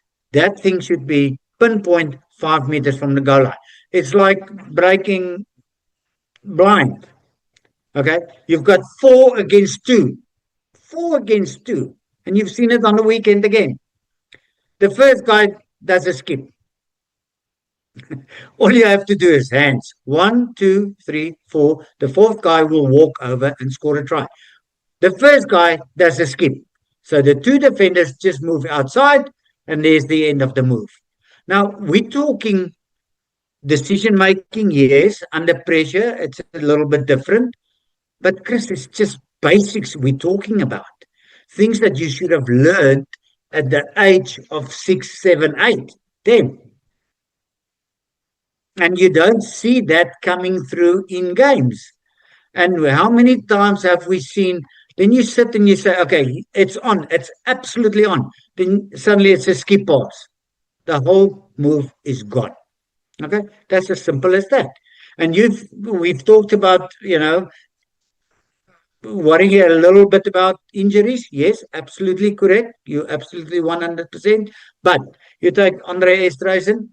pinpoint 5 meters from the goal line. It's like breaking blind. Okay, you've got 4 against 2. 4 against 2. And you've seen it on the weekend again. The first guy does a skip. All you have to do is hands. 1, 2, 3, 4. The fourth guy will walk over and score a try. The first guy does a skip. So the 2 defenders just move outside, and there's the end of the move. Now, we're talking decision-making, yes, under pressure. It's a little bit different. But Chris, it's just basics we're talking about. Things that you should have learned at the age of 6, 7, 8, 10. And you don't see that coming through in games. And how many times have we seen, then you sit and you say, okay, it's on, it's absolutely on. Then suddenly it's a skip pass. The whole move is gone. Okay, that's as simple as that. And we've talked about, worrying a little bit about injuries. Yes, absolutely correct. You're absolutely 100%. But you take Andre Esterhuizen,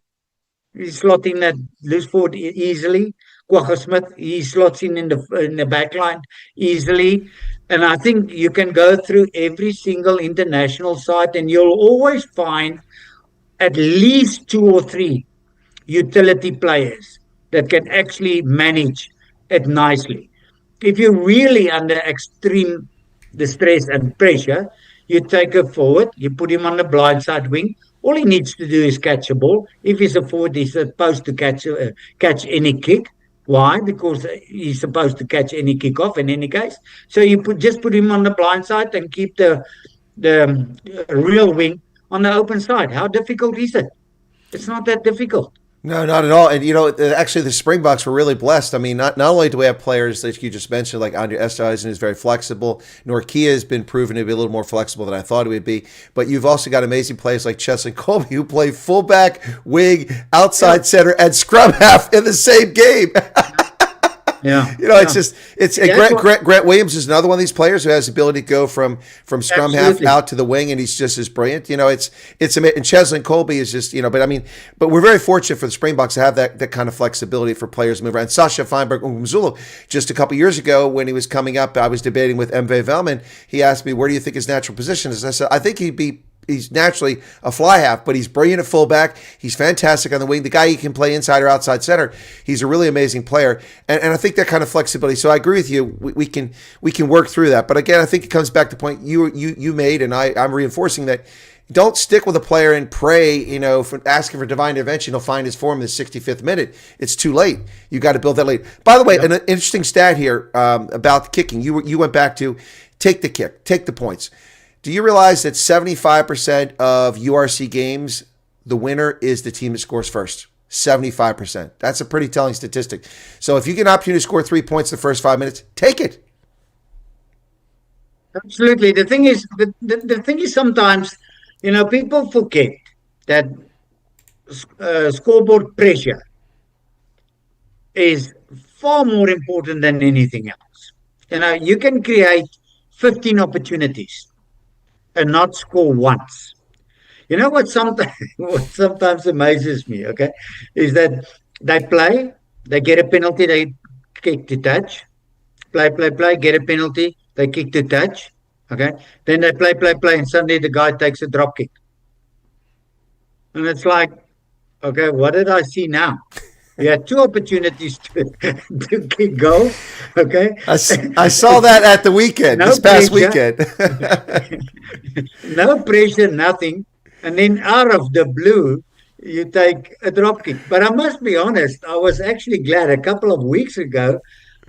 He slot in at loose forward easily. Quagga Smith, he slots in the back line easily. And I think you can go through every single international site and you'll always find at least two or three utility players that can actually manage it nicely. If you're really under extreme distress and pressure, you take a forward, you put him on the blindside wing. All he needs to do is catch a ball. If he's a forward, he's supposed to catch any kick. Why? Because he's supposed to catch any kick off in any case. So you just put him on the blind side and keep the real wing on the open side. How difficult is it? It's not that difficult. No, not at all. And, actually, the Springboks were really blessed. I mean, not only do we have players that you just mentioned, like Andre Esterhuizen is very flexible. Norkia has been proven to be a little more flexible than I thought it would be. But you've also got amazing players like Cheslin Colby, who play fullback, wing, outside center, and scrum half in the same game. Yeah. Grant Williams is another one of these players who has the ability to go from scrum half out to the wing, and he's just as brilliant. And Cheslin Colby is just, but we're very fortunate for the Springboks to have that kind of flexibility for players to move around. Sacha Feinberg-Mngomezulu, just a couple years ago when he was coming up, I was debating with MV Velman. He asked me, where do you think his natural position is? I said, I think he's naturally a fly half, but he's brilliant at fullback. He's fantastic on the wing. The guy, he can play inside or outside center. He's a really amazing player. And I think that kind of flexibility. So I agree with you. We can work through that. But again, I think it comes back to the point you made, and I'm reinforcing that. Don't stick with a player and pray, for asking for divine intervention. He'll find his form in the 65th minute. It's too late. You got to build that late. By the way, an interesting stat here about the kicking. You went back to take the kick, take the points. Do you realize that 75% of URC games, the winner is the team that scores first? 75%. That's a pretty telling statistic. So if you get an opportunity to score 3 points in the first 5 minutes, take it. Absolutely. The thing is sometimes, people forget that scoreboard pressure is far more important than anything else. You can create 15 opportunities and not score once. You know what sometimes amazes me, okay, is that they get a penalty, they kick to touch, play, get a penalty, they kick to touch, okay, then they play, and suddenly the guy takes a drop kick. And it's like, okay, what did I see now? You had two opportunities to kick goal. Okay, I saw that at the weekend, this past weekend. No pressure, nothing, and then out of the blue, you take a drop kick. But I must be honest, I was actually glad. A couple of weeks ago,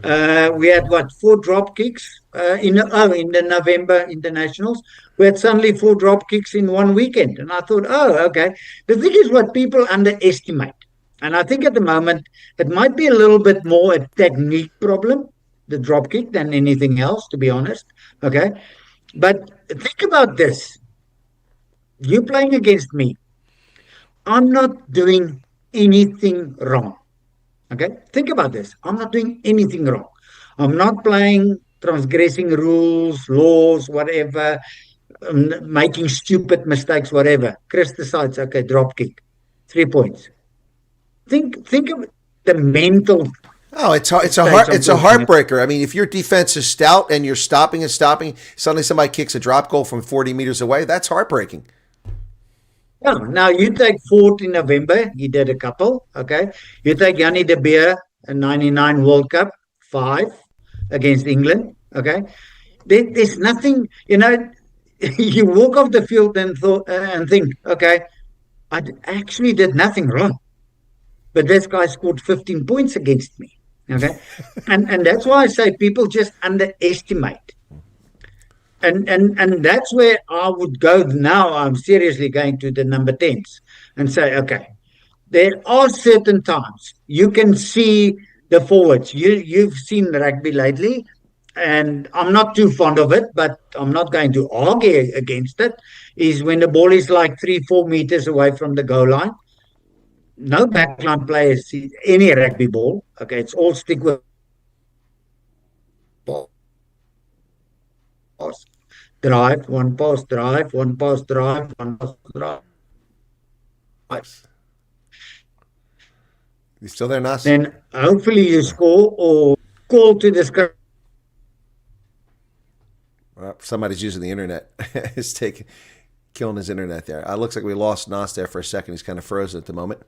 we had 4 drop kicks in the November internationals. We had suddenly 4 drop kicks in one weekend, and I thought, okay. The thing is, what people underestimate. And I think at the moment, it might be a little bit more a technique problem, the drop kick, than anything else, to be honest. Okay. But think about this. You're playing against me. I'm not doing anything wrong. Okay. Think about this. I'm not doing anything wrong. I'm not transgressing rules, laws, whatever, making stupid mistakes, whatever. Chris decides, okay, drop kick, 3 points. Think of the mental. Oh, it's a heartbreaker. I mean, if your defense is stout and you're stopping, suddenly somebody kicks a drop goal from 40 meters away. That's heartbreaking. Yeah. Now you take Ford in November. He did a couple. Okay. You take Yanni de Beer, a 99 World Cup, 5 against England. Okay. There's nothing. You walk off the field and think, okay, I actually did nothing wrong. But this guy scored 15 points against me. Okay. and that's why I say people just underestimate. And that's where I would go now. I'm seriously going to the number 10s and say, okay, there are certain times you can see the forwards. You've seen rugby lately, and I'm not too fond of it, but I'm not going to argue against it, is when the ball is like 3-4 meters away from the goal line. No backline players see any rugby ball. Okay, it's all stick with pass, drive, one pass, drive, one pass, drive, one pass, drive. You still there, Nas? then hopefully you score or call to the scrum. Well, somebody's using the internet. It's killing his internet there. Looks like we lost Nas there for a second. He's kind of frozen at the moment.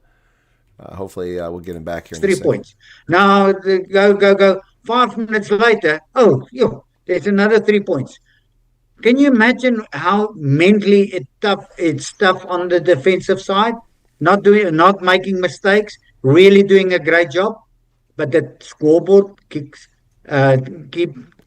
Hopefully, we'll get him back here. 3 points. Now, go. 5 minutes later, there's another 3 points. Can you imagine how mentally it's tough on the defensive side? Not making mistakes, really doing a great job, but the scoreboard keep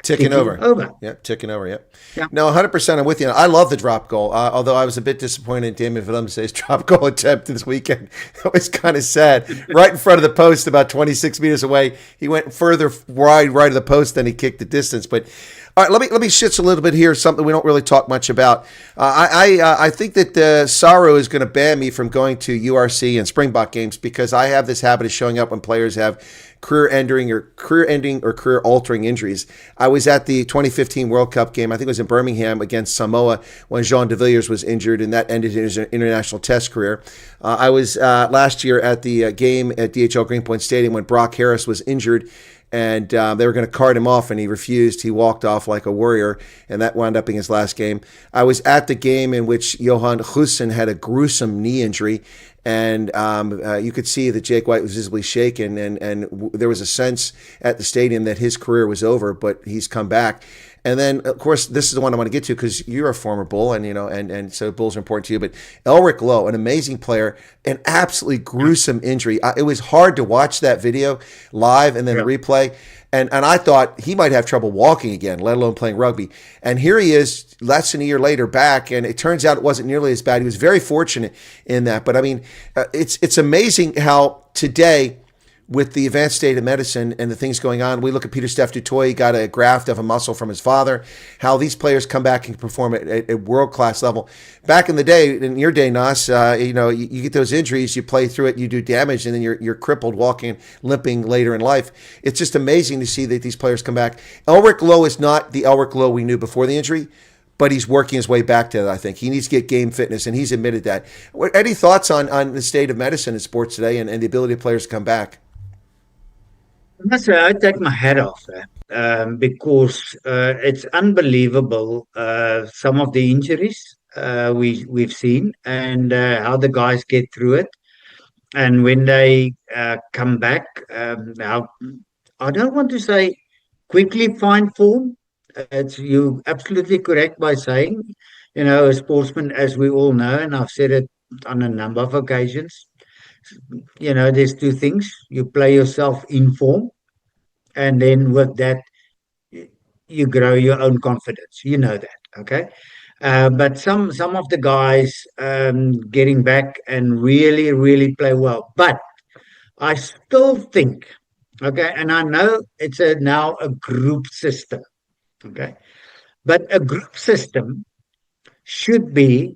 ticking over. Yep, ticking over. Yep. Yeah. No, 100%. I'm with you. I love the drop goal. Although I was a bit disappointed in Damien Willemse's drop goal attempt this weekend. It was kind of sad. Right in front of the post, about 26 meters away. He went further right of the post than he kicked the distance. But all right, let me shift a little bit here. Something we don't really talk much about. I think that Sorrow is going to ban me from going to URC and Springbok games because I have this habit of showing up when players have career-ending or career-altering injuries. I was at the 2015 World Cup game. I think it was in Birmingham against Samoa when Jean de Villiers was injured, and that ended his international test career. I was last year at the game at DHL Greenpoint Stadium when Brock Harris was injured, and they were going to cart him off, and he refused. He walked off like a warrior, and that wound up being his last game. I was at the game in which Johan Goosen had a gruesome knee injury, and you could see that Jake White was visibly shaken, and there was a sense at the stadium that his career was over, but he's come back. And then, of course, this is the one I want to get to because you're a former Bull, and so Bulls are important to you. But Elric Lowe, an amazing player, an absolutely gruesome injury. It was hard to watch that video live and then the replay. And I thought he might have trouble walking again, let alone playing rugby. And here he is less than a year later back, and it turns out it wasn't nearly as bad. He was very fortunate in that. But, I mean, it's amazing how today, with the advanced state of medicine and the things going on, we look at Peter Steph Dutoy, got a graft of a muscle from his father, how these players come back and perform at a world-class level. Back in the day, in your day, Nas, you get those injuries, you play through it, you do damage, and then you're crippled, walking, limping later in life. It's just amazing to see that these players come back. Elric Lowe is not the Elric Lowe we knew before the injury, but he's working his way back to that, I think. He needs to get game fitness, and he's admitted that. Any thoughts on the state of medicine in sports today and the ability of players to come back? I must say, I take my hat off because it's unbelievable some of the injuries we've seen and how the guys get through it. And when they come back, how, I don't want to say quickly find form. You're absolutely correct by saying, a sportsman, as we all know, and I've said it on a number of occasions, there's two things. You play yourself in form, and then with that, you grow your own confidence. You know that, okay? But some of the guys getting back and really, really play well. But I still think, okay, and I know it's now a group system, okay? But a group system should be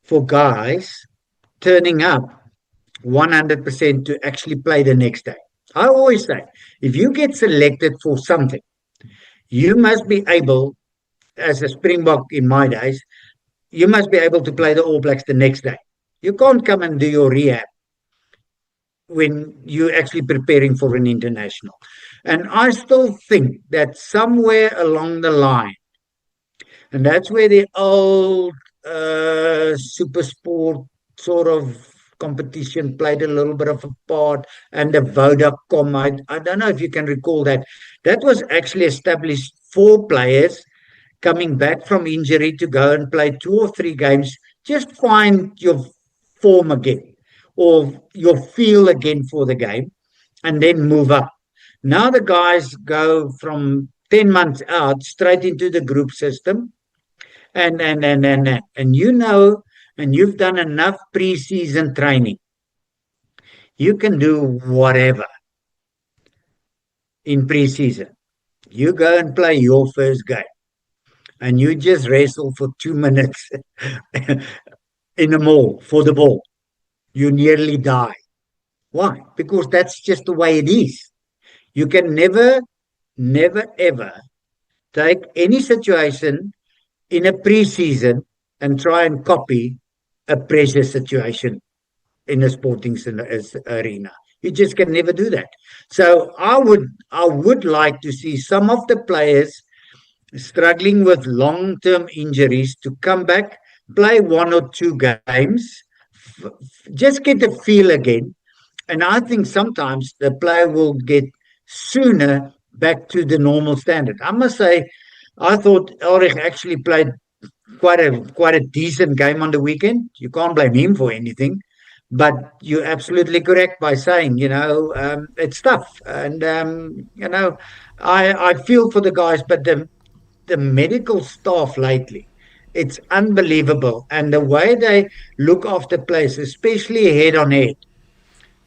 for guys turning up 100% to actually play the next day. I always say, if you get selected for something, you must be able, as a Springbok in my days, you must be able to play the All Blacks the next day. You can't come and do your rehab when you're actually preparing for an international. And I still think that somewhere along the line, and that's where the old super sport sort of competition played a little bit of a part, and the Vodacom, I don't know if you can recall that. That was actually established for players coming back from injury to go and play 2 or 3 games, just find your form again or your feel again for the game, and then move up. Now the guys go from 10 months out straight into the group system, and and you've done enough pre-season training. You can do whatever in pre-season. You go and play your first game, and you just wrestle for 2 minutes in the mall for the ball. You nearly die. Why? Because that's just the way it is. You can never, ever take any situation in a pre-season and try and copy a pressure situation in a sporting arena. You just can never do that. So I would like to see some of the players struggling with long-term injuries to come back, play 1 or 2 games, just get a feel again. And I think sometimes the player will get sooner back to the normal standard. I must say, I thought Ulrich actually played quite a decent game on the weekend. You can't blame him for anything. But you're absolutely correct by saying, it's tough. And, I feel for the guys, but the medical staff lately, it's unbelievable. And the way they look after players, especially head on head,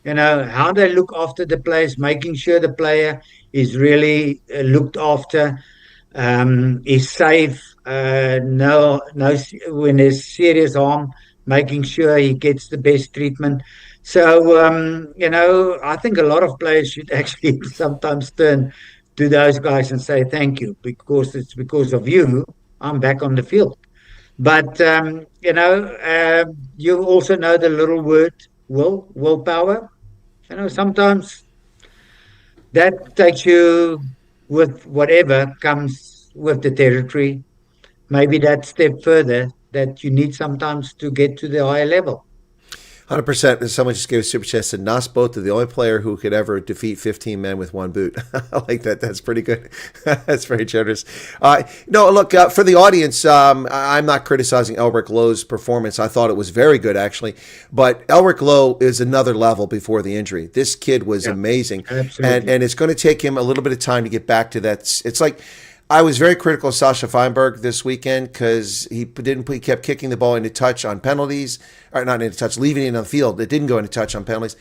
how they look after the players, making sure the player is really looked after, is safe, no, when there's serious harm, making sure he gets the best treatment. So, I think a lot of players should actually sometimes turn to those guys and say thank you, because it's because of you I'm back on the field. But you also know the little word willpower. Sometimes that takes you with whatever comes with the territory. Maybe that step further that you need sometimes to get to the higher level. 100%. Someone just gave a super chat, said Naas Botha, the only player who could ever defeat 15 men with one boot. I like that. That's pretty good. That's very generous. No, look, for the audience, I'm not criticizing Elric Lowe's performance. I thought it was very good, actually. But Elric Lowe is another level before the injury. This kid was amazing. Absolutely. And it's going to take him a little bit of time to get back to that. It's like, I was very critical of Sacha Feinberg this weekend because he kept kicking the ball into touch on penalties, or not into touch, leaving it on the field. It didn't go into touch on penalties,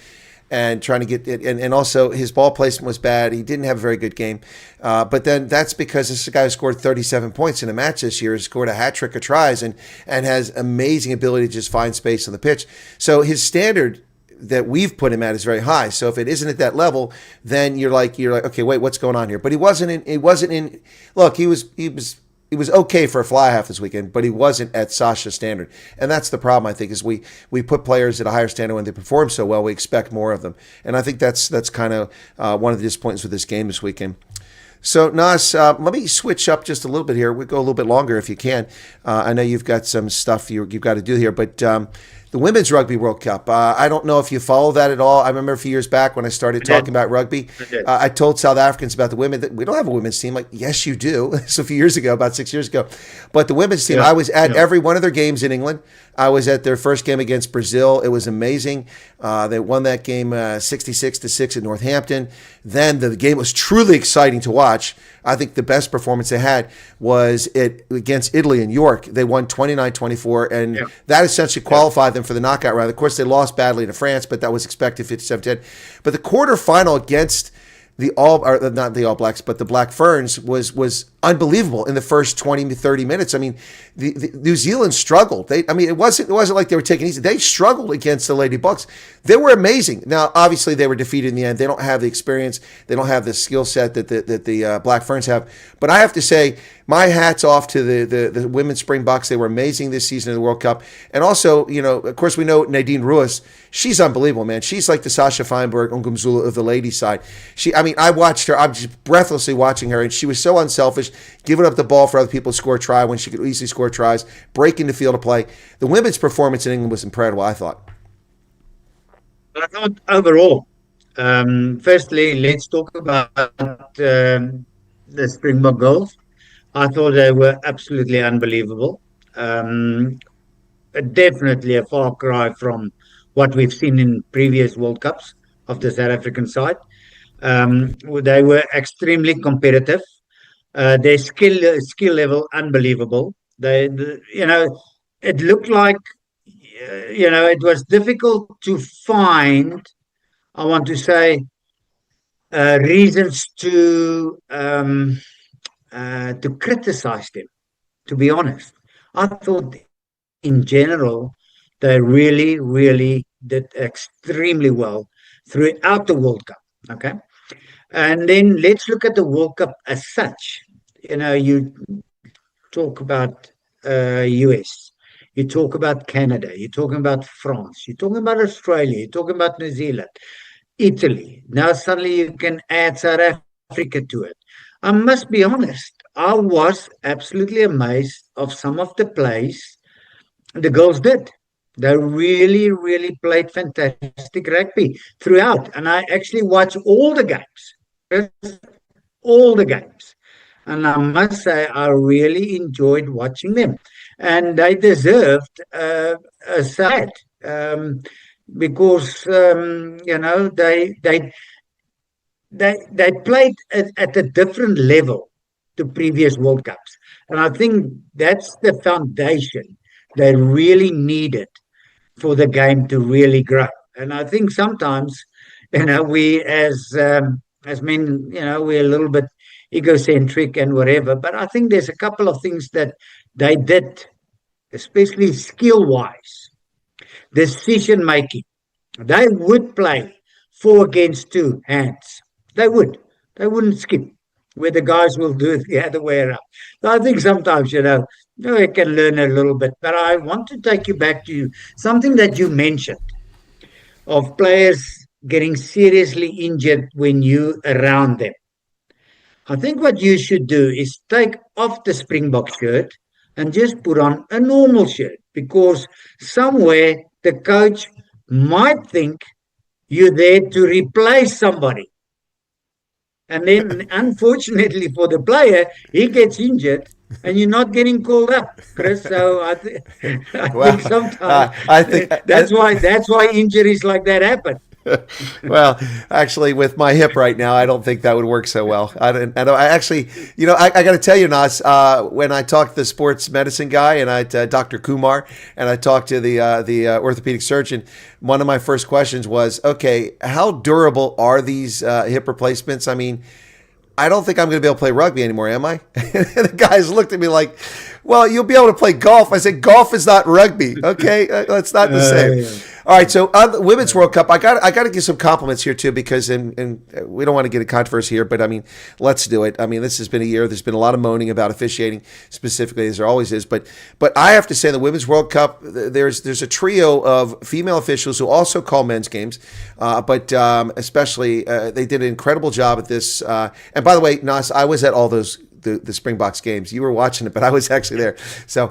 and trying to get it. And also his ball placement was bad. He didn't have a very good game. But then that's because this guy who scored 37 points in a match this year, has scored a hat trick of tries, and has amazing ability to just find space on the pitch. So his standard that we've put him at is very high. So if it isn't at that level, then you're like, okay, wait, what's going on here? But he wasn't in. Look, he was okay for a fly half this weekend, but he wasn't at Sacha's standard. And that's the problem, I think, is we put players at a higher standard when they perform so well. We expect more of them. And I think that's kind of one of the disappointments with this game this weekend. So, Naas, let me switch up just a little bit here. We'll go a little bit longer if you can. I know you've got some stuff you've got to do here, but the Women's Rugby World Cup, I don't know if you follow that at all. I remember a few years back when I started talking about rugby, I told South Africans about the women that we don't have a women's team. Like, yes, you do. So a few years ago, about 6 years ago. But the women's team, I was at every one of their games in England. I was at their first game against Brazil. It was amazing. They won that game 66-6 at Northampton. Then the game was truly exciting to watch. I think the best performance they had was against Italy in York. They won 29-24, and that essentially qualified them for the knockout round. Of course, they lost badly to France, but that was expected, 57-10. But the quarterfinal against not the All Blacks, but the Black Ferns was unbelievable in the first 20 to 30 minutes. I mean, the New Zealand struggled. It wasn't like they were taking it easy. They struggled against the Lady Bucks. They were amazing. Now, obviously, they were defeated in the end. They don't have the experience. They don't have the skill set that the Black Ferns have. But I have to say, my hat's off to the women's Springboks. They were amazing this season in the World Cup. And also, of course, we know Nadine Ruiz. She's unbelievable, man. She's like the Sacha Feinberg-Mngomezulu of the ladies' side. I watched her. I'm just breathlessly watching her, and she was so unselfish, giving up the ball for other people to score a try when she could easily score tries, breaking the field of play. The women's performance in England was incredible, I thought. I thought overall, firstly, let's talk about the Springbok girls. I thought they were absolutely unbelievable. Definitely a far cry from what we've seen in previous World Cups of the South African side. They were extremely competitive. Their skill level unbelievable. It looked like it was difficult to find, I want to say, reasons to criticize them. To be honest, I thought in general they really, really did extremely well throughout the World Cup. Okay. And then let's look at the World Cup as such. You talk about US, you talk about Canada, you're talking about France, you're talking about Australia, you're talking about New Zealand. Italy. Now suddenly you can add South Africa to it. I must be honest, I was absolutely amazed of some of the plays the girls did. They really, really played fantastic rugby throughout. And I actually watched all the games, all the games. And I must say, I really enjoyed watching them. And they deserved a sad because, they played at a different level to previous World Cups. And I think that's the foundation they really needed for the game to really grow. And I think sometimes, we as men, we're a little bit egocentric and whatever. But I think there's a couple of things that they did, especially skill-wise, decision making. They would play 4-against-2 hands. They would. They wouldn't skip, where the guys will do it the other way around. So I think sometimes, I can learn a little bit. But I want to take you back to something that you mentioned of players getting seriously injured when you're around them. I think what you should do is take off the Springbok shirt and just put on a normal shirt, because somewhere the coach might think you're there to replace somebody. And then, unfortunately for the player, he gets injured and you're not getting called up, Chris. So I think sometimes that's why injuries like that happen. Well, actually, with my hip right now, I don't think that would work so well. I actually, I got to tell you, Naas, when I talked to the sports medicine guy and Dr. Kumar, and I talked to the orthopedic surgeon, one of my first questions was, okay, how durable are these hip replacements? I mean, I don't think I'm going to be able to play rugby anymore, am I? And the guys looked at me like, well, you'll be able to play golf. I said, golf is not rugby. Okay, that's not the same. Yeah. All right, so on the Women's World Cup, I got to give some compliments here too, because and we don't want to get a controversy here, but I mean, let's do it. I mean, this has been a year. There's been a lot of moaning about officiating specifically, as there always is. But I have to say, the Women's World Cup, there's a trio of female officials who also call men's games, but especially they did an incredible job at this. And by the way, Naas, I was at all those. The Springboks games. You were watching it, but I was actually there. So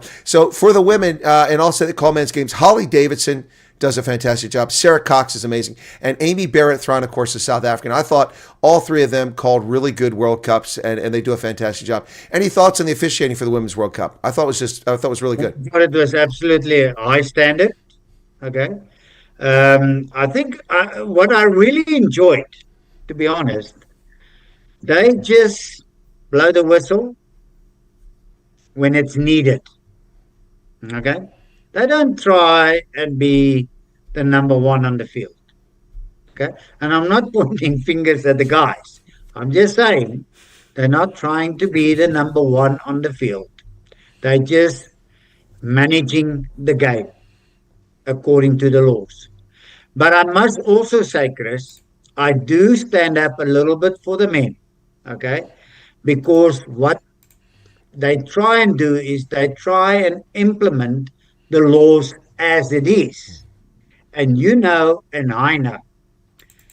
for the women, and also the call men's games, Holly Davidson does a fantastic job. Sarah Cox is amazing. And Amy Barrett-Thron, of course, is South African. I thought all three of them called really good World Cups, and they do a fantastic job. Any thoughts on the officiating for the Women's World Cup? I thought it was really good. I thought it was absolutely a high standard. Okay. I think what I really enjoyed, to be honest, they just blow the whistle when it's needed. Okay? They don't try and be the number one on the field. Okay? And I'm not pointing fingers at the guys. I'm just saying they're not trying to be the number one on the field. They're just managing the game according to the laws. But I must also say, Chris, I do stand up a little bit for the men. Okay? Because what they try and do is they try and implement the laws as it is. And and I know,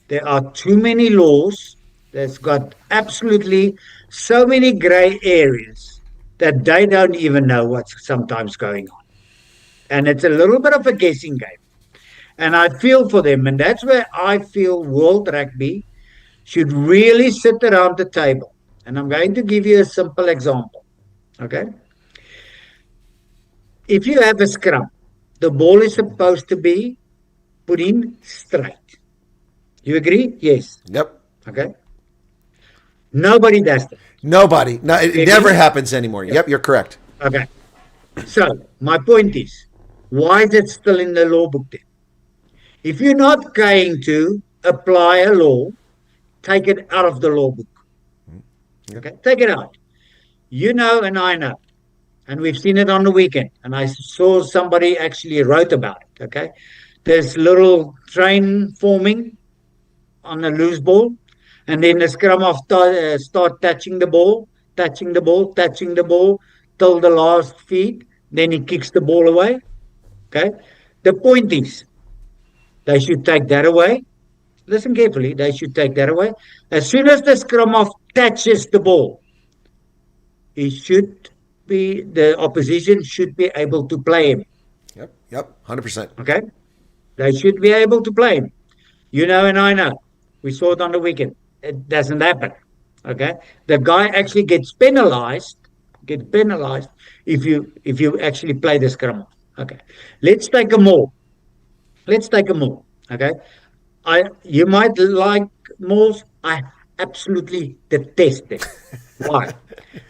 there are too many laws that's got absolutely so many gray areas that they don't even know what's sometimes going on. And it's a little bit of a guessing game. And I feel for them. And that's where I feel World Rugby should really sit around the table. And I'm going to give you a simple example. Okay? If you have a scrum, the ball is supposed to be put in straight. You agree? Yes. Yep. Okay? Nobody does that. Nobody. No, it never happens anymore. Yep, you're correct. Okay. So, my point is, why is it still in the law book then? If you're not going to apply a law, take it out of the law book. Okay, take it out. You know, and I know, and we've seen it on the weekend. And I saw somebody actually wrote about it. Okay, there's little train forming on a loose ball, and then the scrum off start touching the ball till the last feet. Then he kicks the ball away. Okay, the point is, they should take that away listen carefully, they should take that away. As soon as the scrum half touches the ball, the opposition should be able to play him. Yep, 100%. Okay? They should be able to play him. You know, and I know. We saw it on the weekend. It doesn't happen. Okay? The guy actually gets penalized if you actually play the scrum. Okay. Let's take a more. Okay. You might like malls. I absolutely detest it. Why?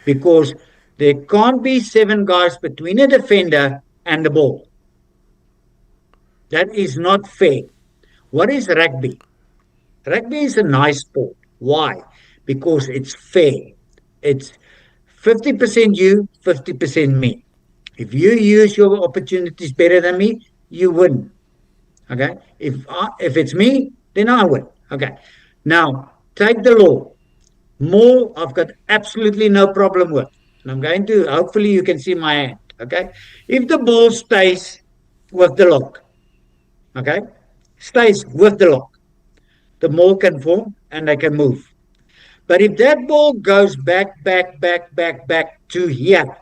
Because there can't be 7 guys between a defender and the ball. That is not fair. What is rugby? Rugby is a nice sport. Why? Because it's fair. It's 50% you, 50% me. If you use your opportunities better than me, you win. Okay? If it's me, then I win. Okay. Now, take the law. More, I've got absolutely no problem with. And I'm going to, hopefully you can see my hand. Okay? If the ball stays with the lock, okay? Stays with the lock, the ball can form and they can move. But if that ball goes back to here,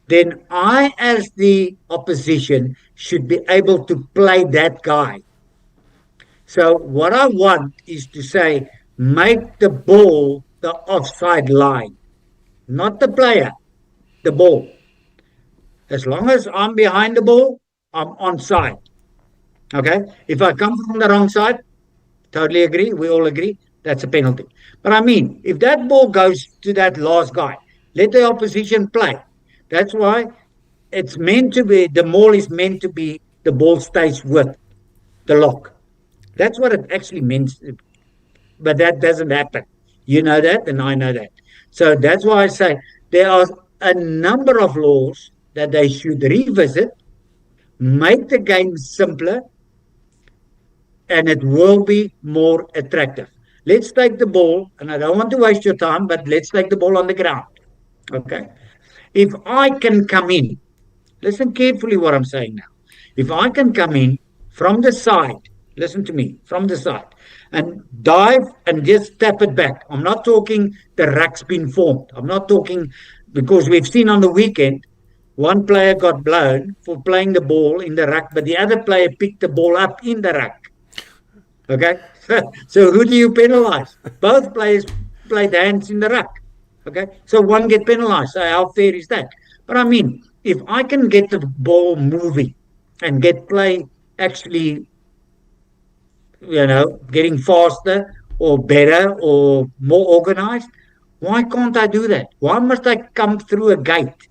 then I, as the opposition, should be able to play that guy. So what I want is to say, make the ball the offside line, not the player, the ball. As long as I'm behind the ball, I'm onside. Okay? If I come from the wrong side, totally agree, we all agree, that's a penalty. But I mean, if that ball goes to that last guy, let the opposition play. That's why it's meant to be, the maul is meant to be, the ball stays with the lock. That's what it actually means. But that doesn't happen. You know that, and I know that. So that's why I say there are a number of laws that they should revisit, make the game simpler, and it will be more attractive. Let's take the ball, and I don't want to waste your time, but let's take the ball on the ground. Okay? If I can come in, listen carefully what I'm saying now. If I can come in from the side, listen to me, from the side, and dive and just tap it back. I'm not talking the ruck's been formed. I'm not talking, because we've seen on the weekend, one player got blown for playing the ball in the ruck, but the other player picked the ball up in the ruck. Okay? So who do you penalize? Both players played hands in the ruck. Okay? So one get penalized. So how fair is that? But I mean, if I can get the ball moving and get play actually, getting faster or better or more organized, why can't I do that? Why must I come through a gate?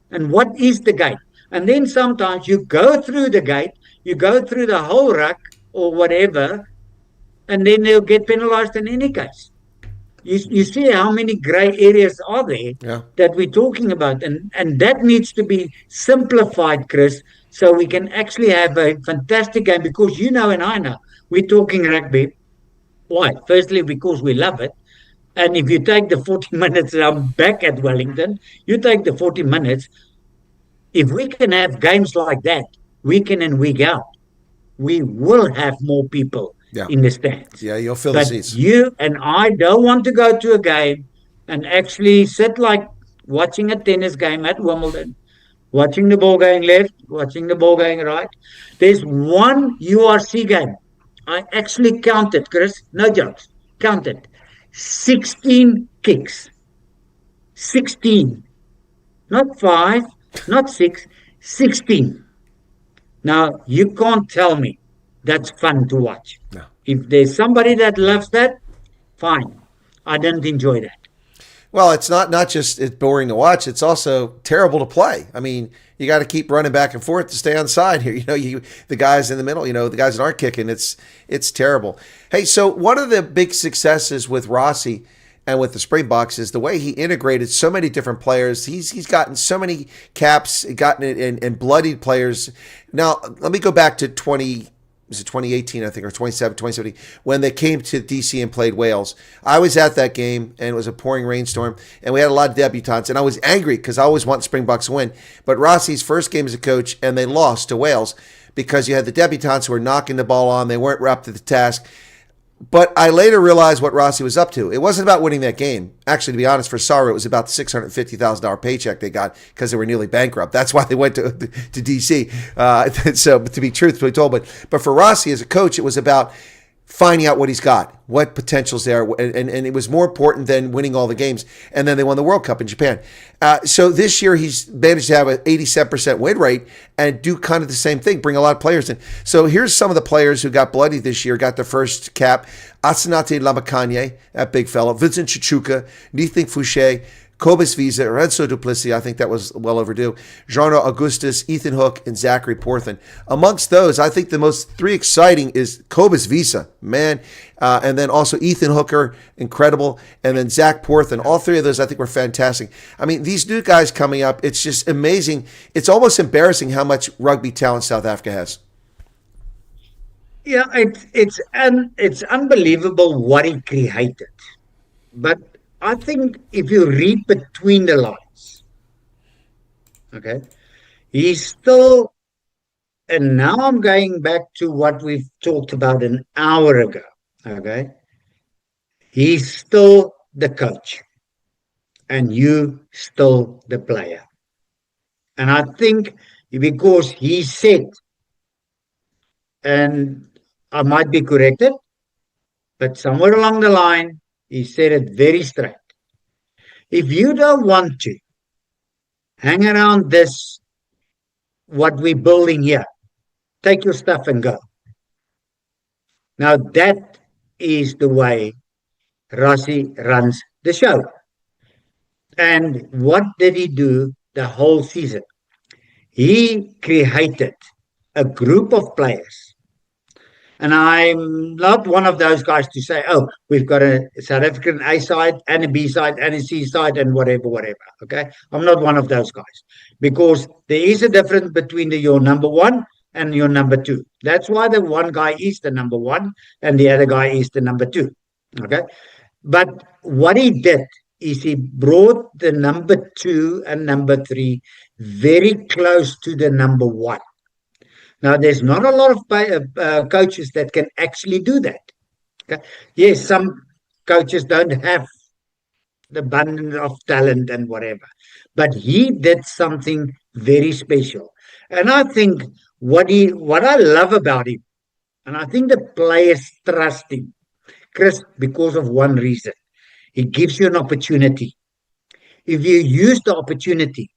And what is the gate? And then sometimes you go through the gate, you go through the whole ruck or whatever, and then they'll get penalized in any case. You see how many grey areas are there that we're talking about. And that needs to be simplified, Chris, so we can actually have a fantastic game. Because you know and I know, we're talking rugby. Why? Firstly, because we love it. And if you take the 40 minutes, and I'm back at Wellington, you take the 40 minutes, if we can have games like that, week in and week out, we will have more people in the stands. Yeah, you'll fill the seats. You and I don't want to go to a game and actually sit like watching a tennis game at Wimbledon, watching the ball going left, watching the ball going right. There's one URC game. I actually counted, Chris, no jokes, counted 16 kicks. 16. Not 5, not 6, 16. Now, you can't tell me that's fun to watch. No. If there's somebody that loves that, fine. I didn't enjoy that. Well, it's not just it's boring to watch. It's also terrible to play. I mean, you got to keep running back and forth to stay on side here. The guys in the middle, the guys that aren't kicking, it's terrible. Hey, so one of the big successes with Rossi and with the Springboks is the way he integrated so many different players. He's gotten so many caps, gotten it and bloodied players. Now, let me go back to was it 2018, I think, or 2017, when they came to DC and played Wales. I was at that game, and it was a pouring rainstorm, and we had a lot of debutants, and I was angry because I always want Springboks to win. But Rossi's first game as a coach, and they lost to Wales because you had the debutants who were knocking the ball on. They weren't up to the task. But I later realized what Rossi was up to. It wasn't about winning that game. Actually, to be honest, for Sarah, it was about the $650,000 paycheck they got because they were nearly bankrupt. That's why they went to DC. So, to be truthfully told, but for Rossi as a coach, it was about finding out what he's got, what potential's there, and it was more important than winning all the games. And then they won the World Cup in Japan. So this year he's managed to have an 87% win rate and do kind of the same thing, bring a lot of players in. So here's some of the players who got bloody this year, got their first cap. Asanate Lamakanye, that big fellow, Vincent Chichuka, Nithing Fouché, Cobus Visa, Renzo Duplessis, I think that was well overdue, Jarno Augustus, Ethan Hook, and Zachary Porthan. Amongst those, I think the most three exciting is Cobus Visa, man, and then also Ethan Hooker, incredible, and then Zach Porthan. All three of those I think were fantastic. I mean, these new guys coming up, it's just amazing. It's almost embarrassing how much rugby talent South Africa has. Yeah, it's unbelievable what he created. But I think if you read between the lines, okay, he's still, and now I'm going back to what we've talked about an hour ago, okay, he's still the coach and you still the player. And I think because he said, and I might be corrected, but somewhere along the line, he said it very straight. If you don't want to hang around this, what we're building here, take your stuff and go. Now that is the way Rossi runs the show. And what did he do the whole season? He created a group of players. And I'm not one of those guys to say, oh, we've got a South African A side and a B side and a C side and whatever. Okay. I'm not one of those guys because there is a difference between your number one and your number two. That's why the one guy is the number one and the other guy is the number two. Okay. But what he did is he brought the number two and number three very close to the number one. Now, there's not a lot of coaches that can actually do that. Okay? Yes, some coaches don't have the abundance of talent and whatever, but he did something very special. And I think what I love about him, and I think the players trust him, Chris, because of one reason. He gives you an opportunity. If you use the opportunity,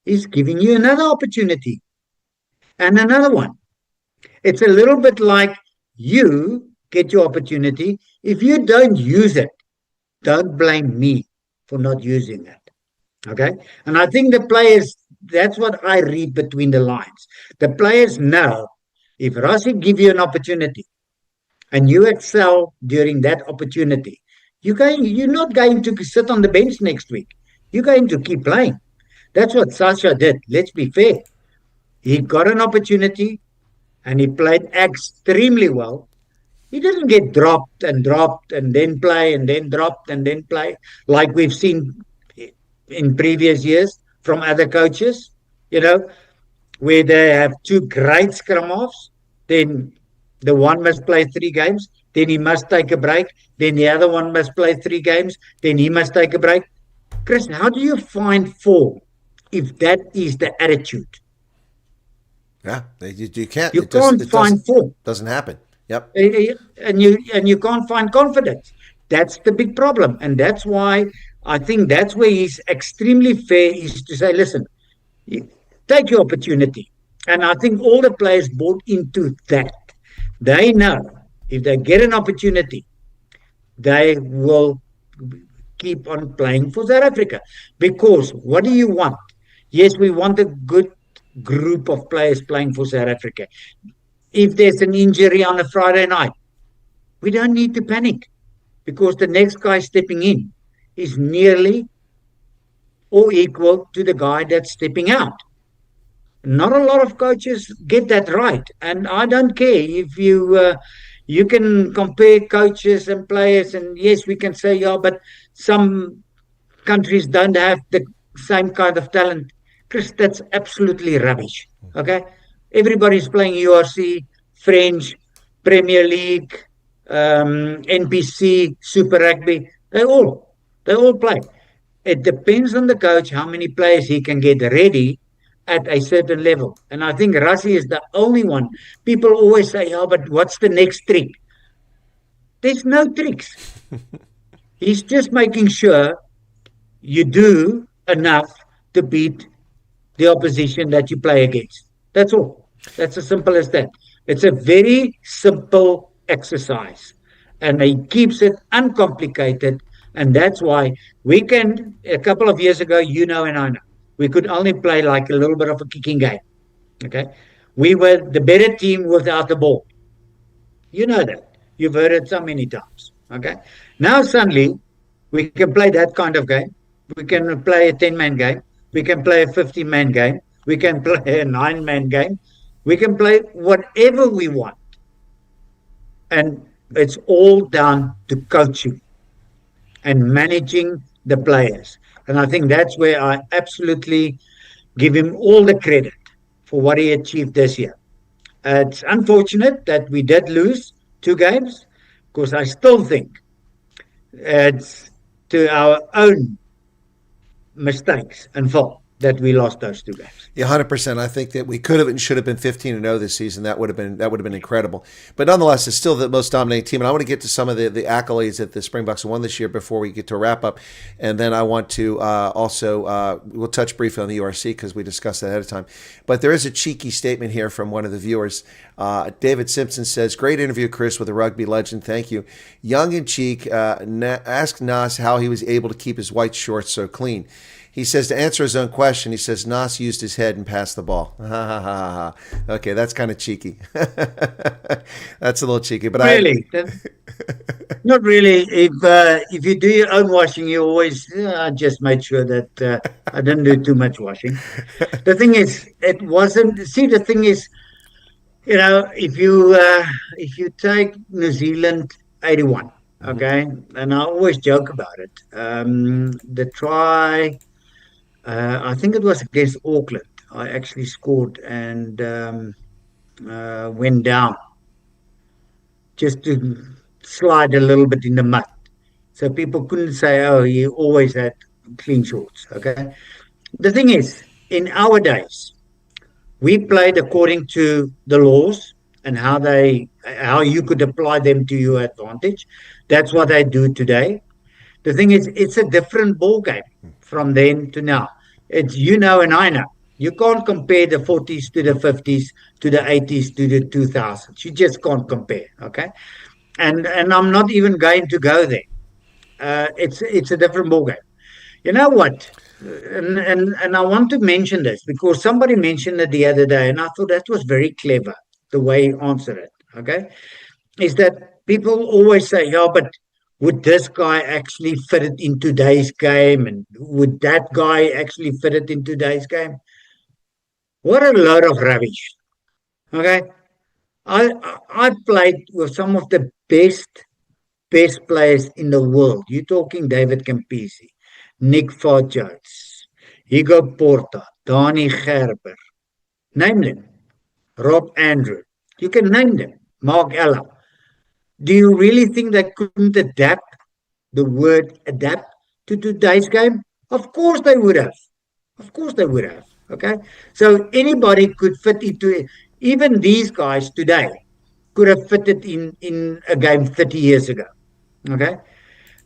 he's giving you another opportunity. And another one. It's a little bit like you get your opportunity. If you don't use it, don't blame me for not using it. Okay? And I think the players, that's what I read between the lines. The players know if Rossi give you an opportunity and you excel during that opportunity, you're not going to sit on the bench next week. You're going to keep playing. That's what Sacha did. Let's be fair. He got an opportunity and he played extremely well. He didn't get dropped and then play and then dropped and then play like we've seen in previous years from other coaches, where they have two great scrum offs, then the one must play 3 games, then he must take a break, then the other one must play 3 games, then he must take a break. Chris, how do you find form if that is the attitude? Yeah, you can't. You can't find form. Doesn't happen. Yep. And you can't find confidence. That's the big problem. And that's why I think that's where he's extremely fair, is to say, listen, take your opportunity. And I think all the players bought into that. They know if they get an opportunity, they will keep on playing for South Africa. Because what do you want? Yes, we want a good group of players playing for South Africa. If there's an injury on a Friday night, we don't need to panic because the next guy stepping in is nearly or equal to the guy that's stepping out. Not a lot of coaches get that right, and I don't care if you can compare coaches and players, and yes, we can say, yeah, but some countries don't have the same kind of talent. Chris, that's absolutely rubbish. Okay, everybody's playing URC, French, Premier League, NPC, Super Rugby. They all play. It depends on the coach how many players he can get ready at a certain level. And I think Rassi is the only one. People always say, "Oh, but what's the next trick?" There's no tricks. He's just making sure you do enough to beat the opposition that you play against. That's all. That's as simple as that. It's a very simple exercise. And he keeps it uncomplicated. And that's why a couple of years ago, and I know, we could only play like a little bit of a kicking game. Okay. We were the better team without the ball. You know that. You've heard it so many times. Okay. Now suddenly we can play that kind of game. We can play a 10-man game. We can play a 50-man game. We can play a 9-man game. We can play whatever we want. And it's all down to coaching and managing the players. And I think that's where I absolutely give him all the credit for what he achieved this year. It's unfortunate that we did lose 2 games, because I still think it's to our own mistakes and fault that we lost those 2 games. Yeah, 100%. I think that we could have and should have been 15-0 this season. That would have been incredible. But nonetheless, it's still the most dominating team. And I want to get to some of the accolades that the Springboks won this year before we get to a wrap up. And then I want to also we'll touch briefly on the URC because we discussed that ahead of time. But there is a cheeky statement here from one of the viewers. David Simpson says, "Great interview, Chris, with a rugby legend. Thank you. Young and cheek, asked Naas how he was able to keep his white shorts so clean. He says, to answer his own question, he says, Naas used his head and passed the ball." Okay, that's kind of cheeky. That's a little cheeky. But really? Not really. If you do your own washing, you always I just made sure that I didn't do too much washing. The thing is, it wasn't. See, the thing is, if you take New Zealand 81, okay, and I always joke about it. The try. I think it was against Auckland. I actually scored and went down just to slide a little bit in the mud. So people couldn't say, "Oh, he always had clean shorts." Okay. The thing is, in our days, we played according to the laws and how you could apply them to your advantage. That's what I do today. The thing is, it's a different ball game from then to now. It's and I know. You can't compare the 40s to the 50s to the 80s to the 2000s. You just can't compare, okay? And I'm not even going to go there. It's a different ball game. You know what? And I want to mention this because somebody mentioned it the other day, and I thought that was very clever the way he answered it. Okay, is that people always say, "Yeah, but would this guy actually fit it in today's game? And would that guy actually fit it in today's game?" What a load of rubbish. Okay. I played with some of the best players in the world. You're talking David Campisi, Nick Farjots, Hugo Porta, Donnie Gerber. Name them. Rob Andrew. You can name them. Mark Ella. Do you really think they couldn't adapt the word adapt to today's game? Of course they would have. Of course they would have. Okay. So anybody could fit into it. Even these guys today could have fitted in a game 30 years ago. Okay.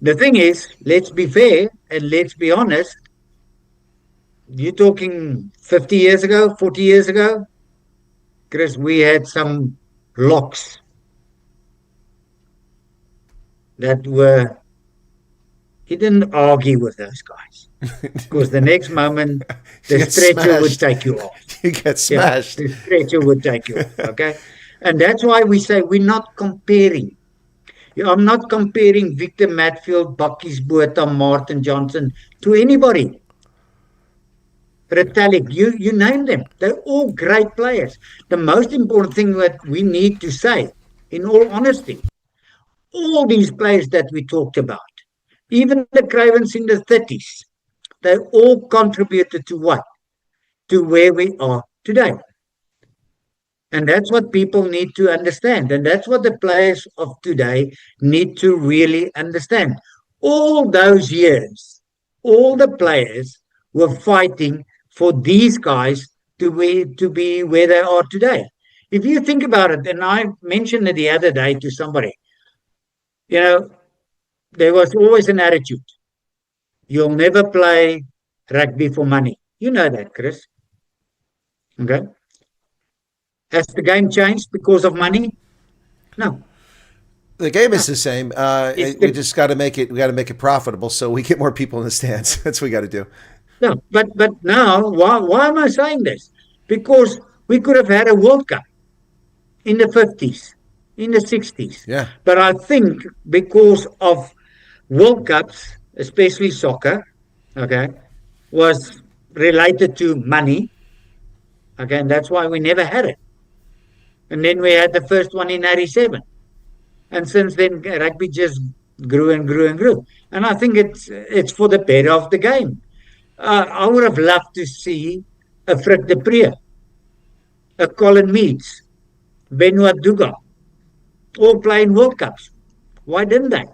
The thing is, let's be fair and let's be honest. You're talking 50 years ago, 40 years ago, Chris, we had some locks that were, he didn't argue with those guys. Because the next moment, the stretcher would take you off. You get smashed. Yeah, the stretcher would take you off, okay? And that's why we say we're not comparing. I'm not comparing Victor Matfield, Bakkies Botha, Martin Johnson to anybody. Retallick, you name them. They're all great players. The most important thing that we need to say, in all honesty, all these players that we talked about, even the Cravens in the 30s, they all contributed to what? To where we are today. And that's what people need to understand. And that's what the players of today need to really understand. All those years, all the players were fighting for these guys to be where they are today. If you think about it, and I mentioned it the other day to somebody, there was always an attitude. You'll never play rugby for money. You know that, Chris. Okay. Has the game changed because of money? No. The game is the same. We just got to make it. We got to make it profitable so we get more people in the stands. That's what we got to do. No, but now, why am I saying this? Because we could have had a World Cup in the 50s, in the 60s. Yeah. But I think because of World Cups, especially soccer, okay, was related to money. Okay, and that's why we never had it. And then we had the first one in 87. And since then, rugby just grew and grew and grew. And I think it's for the better of the game. I would have loved to see a Frik de Pre, a Colin Meads, Benoit Duga, all playing World Cups. Why didn't they?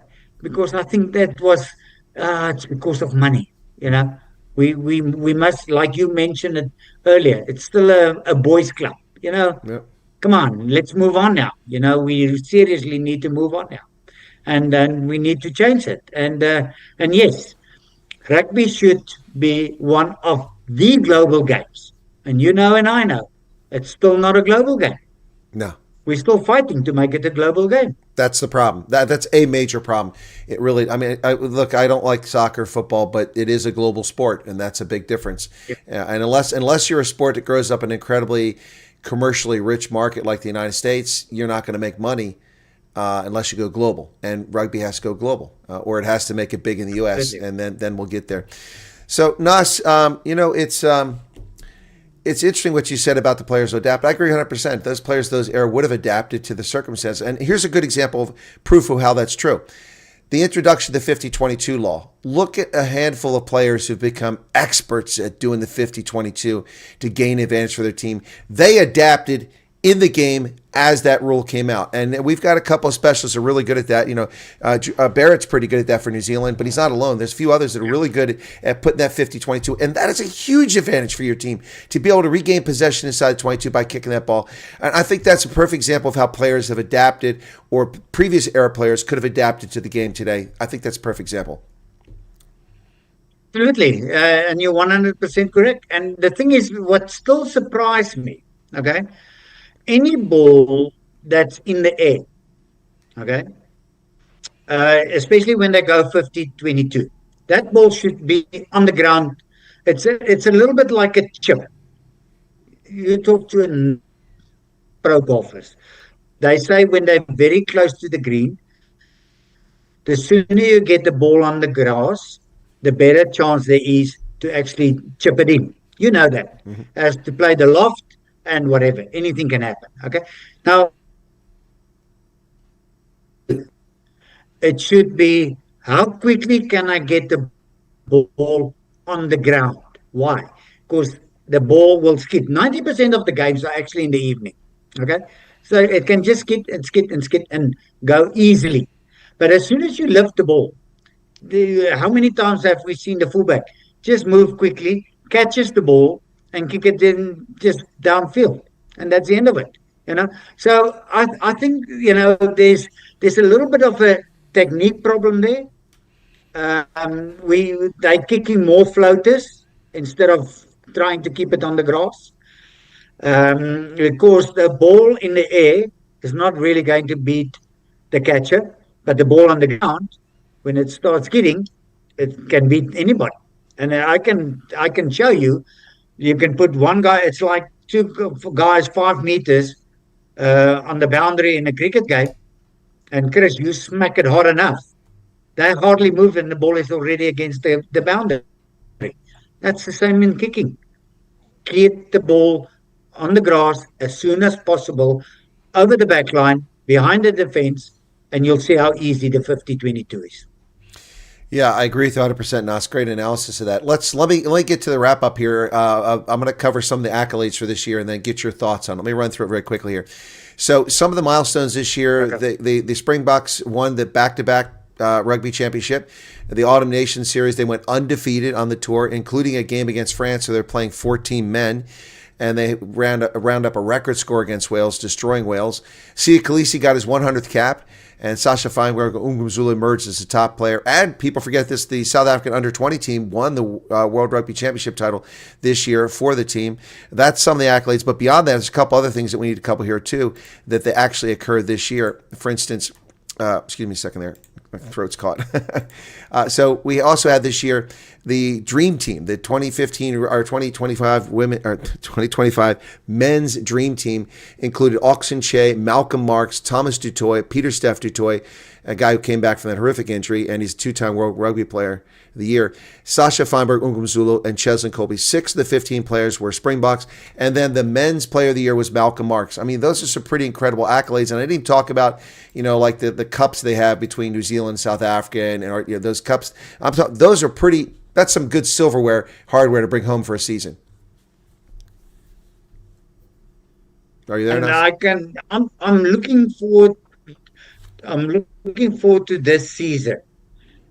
Because I think that was it's because of money. We must, like you mentioned it earlier, it's still a boys' club. Yep. Come on, let's move on now. We seriously need to move on now, and then we need to change it. And yes, rugby should be one of the global games. And and I know, it's still not a global game. No. We're still fighting to make it a global game. That's the problem. That's a major problem. It really, I mean, look, I don't like soccer, football, but it is a global sport, and that's a big difference. Yep. And unless you're a sport that grows up in an incredibly commercially rich market like the United States, you're not going to make money unless you go global. And rugby has to go global, or it has to make it big in the U.S., and then we'll get there. So, Naas, it's interesting what you said about the players who adapt. I agree 100%. Those players, those era would have adapted to the circumstances. And here's a good example of proof of how that's true. The introduction of the 50-22 law. Look at a handful of players who've become experts at doing the 50-22 to gain advantage for their team. They adapted in the game as that rule came out. And we've got a couple of specialists who are really good at that. Barrett's pretty good at that for New Zealand, but he's not alone. There's a few others that are really good at putting that 50-22. And that is a huge advantage for your team to be able to regain possession inside the 22 by kicking that ball. And I think that's a perfect example of how players have adapted, or previous era players could have adapted to the game today. I think that's a perfect example. Absolutely. And you're 100% correct. And the thing is, what still surprised me, okay, any ball that's in the air, okay, especially when they go 50-22, that ball should be on the ground. It's a little bit like a chip. You talk to a pro golfers. They say when they're very close to the green, the sooner you get the ball on the grass, the better chance there is to actually chip it in. You know that. Mm-hmm. As to play the loft, and whatever, anything can happen. Okay, now it should be how quickly can I get the ball on the ground? Why? Because the ball will skid. 90% of the games are actually in the evening. Okay, so it can just skid and skid and skid and go easily. But as soon as you lift the ball, how many times have we seen the fullback just move quickly, catches the ball, and kick it in just downfield, and that's the end of it. So I think there's a little bit of a technique problem there. They're kicking more floaters instead of trying to keep it on the grass, because the ball in the air is not really going to beat the catcher, but the ball on the ground, when it starts skidding, it can beat anybody. And I can show you. You can put one guy, it's like two guys 5 meters on the boundary in a cricket game. And Chris, you smack it hard enough, they hardly move and the ball is already against the boundary. That's the same in kicking. get the ball on the grass as soon as possible, over the back line, behind the defense, and you'll see how easy the 50-22 is. Yeah, I agree with you 100%. Nas, great analysis of that. Let me get to the wrap up here. I'm going to cover some of the accolades for this year and then get your thoughts on it. Let me run through it very quickly here. So some of the milestones this year, okay. the Springboks won the back-to-back Rugby Championship. The Autumn Nations Series, they went undefeated on the tour, including a game against France, so they're playing 14 men. And they round up a record score against Wales, destroying Wales. Siya Kolisi got his 100th cap, and Sacha Feinberg-Mngomezulu emerged as the top player. And people forget this, the South African Under-20 team won the World Rugby Championship title this year for the team. That's some of the accolades. But beyond that, there's a couple other things that we need to cover here, too, that they actually occurred this year. For instance, excuse me a second there. My throat's caught. So we also had this year the Dream Team, the 2015 or 2025 women or 2025 men's Dream Team included Oxen Che, Malcolm Marx, Thomas du Toit, Peter Steph du Toit, a guy who came back from that horrific injury, and he's a two-time World Rugby Player of the Year. Sacha Feinberg-Mngomezulu and Cheslin Colby. 6 of the 15 players were Springboks, and then the men's Player of the Year was Malcolm Marx. I mean, those are some pretty incredible accolades, and I didn't even talk about, like the cups they have between New Zealand and South Africa, and those cups. Those are pretty. That's some good silverware hardware to bring home for a season. Are you there? And I'm looking forward. I'm looking forward to this season,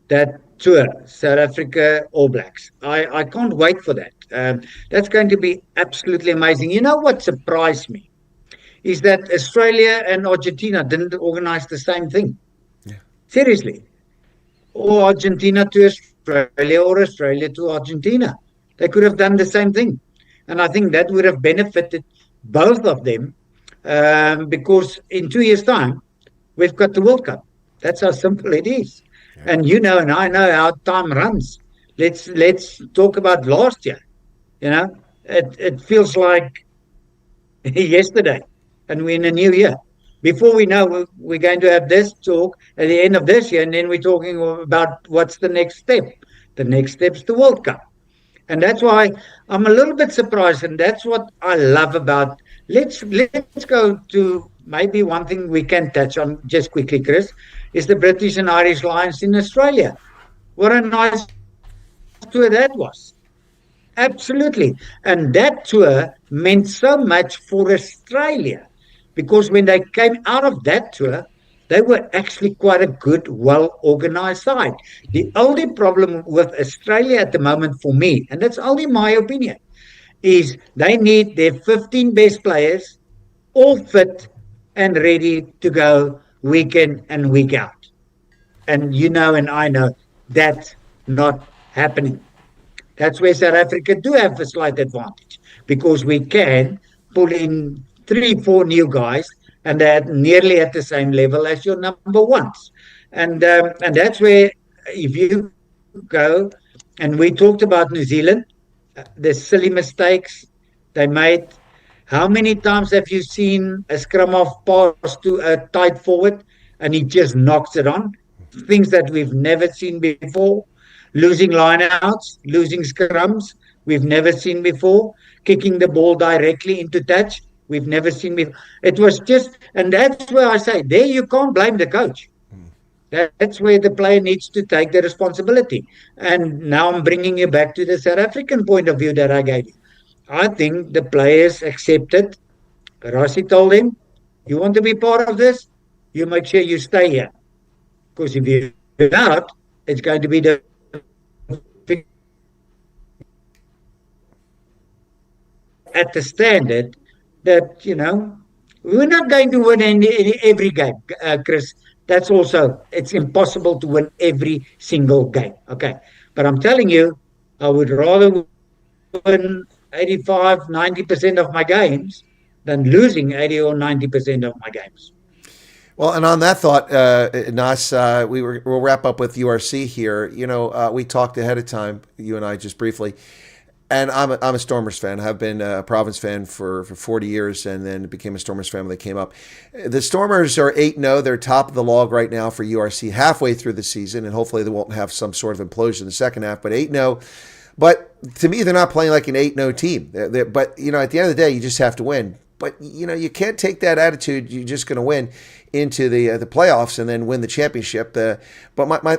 that tour, South Africa All Blacks. I can't wait for that. That's going to be absolutely amazing. You know what surprised me is that Australia and Argentina didn't organize the same thing. Yeah. Seriously. Or Argentina to Australia or Australia to Argentina. They could have done the same thing. And I think that would have benefited both of them because in 2 years' time, we've got the World Cup. That's how simple it is. Yeah. And you know, and I know how time runs. Let's talk about last year. It feels like yesterday, and we're in a new year. Before we know, we're going to have this talk at the end of this year, and then we're talking about what's the next step. The next step's the World Cup. And that's why I'm a little bit surprised, and that's what I love about. Let's go to maybe one thing we can touch on just quickly, Chris, is the British and Irish Lions in Australia. What a nice tour that was. Absolutely. And that tour meant so much for Australia because when they came out of that tour, they were actually quite a good, well-organized side. The only problem with Australia at the moment for me, and that's only my opinion, is they need their 15 best players all fit and ready to go week in and week out. And you know and I know that's not happening. That's where South Africa do have a slight advantage because we can pull in 3-4 new guys and they're nearly at the same level as your number ones. And that's where if you go, and we talked about New Zealand, the silly mistakes they made. How many times have you seen a scrum off pass to a tight forward and he just knocks it on? Things that we've never seen before. Losing lineouts, losing scrums, we've never seen before. Kicking the ball directly into touch, we've never seen before. It was just, and that's where I say, there you can't blame the coach. That's where the player needs to take the responsibility. And now I'm bringing you back to the South African point of view that I gave you. I think the players accepted. Rossi told him, you want to be part of this? You make sure you stay here. Because if you're not, it's going to be the at the standard that, we're not going to win every game, Chris. That's also, it's impossible to win every single game. Okay. But I'm telling you, I would rather win 85, 90% of my games than losing 80 or 90% of my games. Well, and on that thought, Nas, we'll wrap up with URC here. We talked ahead of time, you and I, just briefly. And I'm a Stormers fan. I've been a Province fan for 40 years and then became a Stormers fan when they came up. The Stormers are 8-0. They're top of the log right now for URC halfway through the season, and hopefully they won't have some sort of implosion in the second half. But 8-0. But to me, they're not playing like an 8-0 team. But, you know, at the end of the day, you just have to win. But, you know, you can't take that attitude, you're just going to win, into the playoffs and then win the championship. But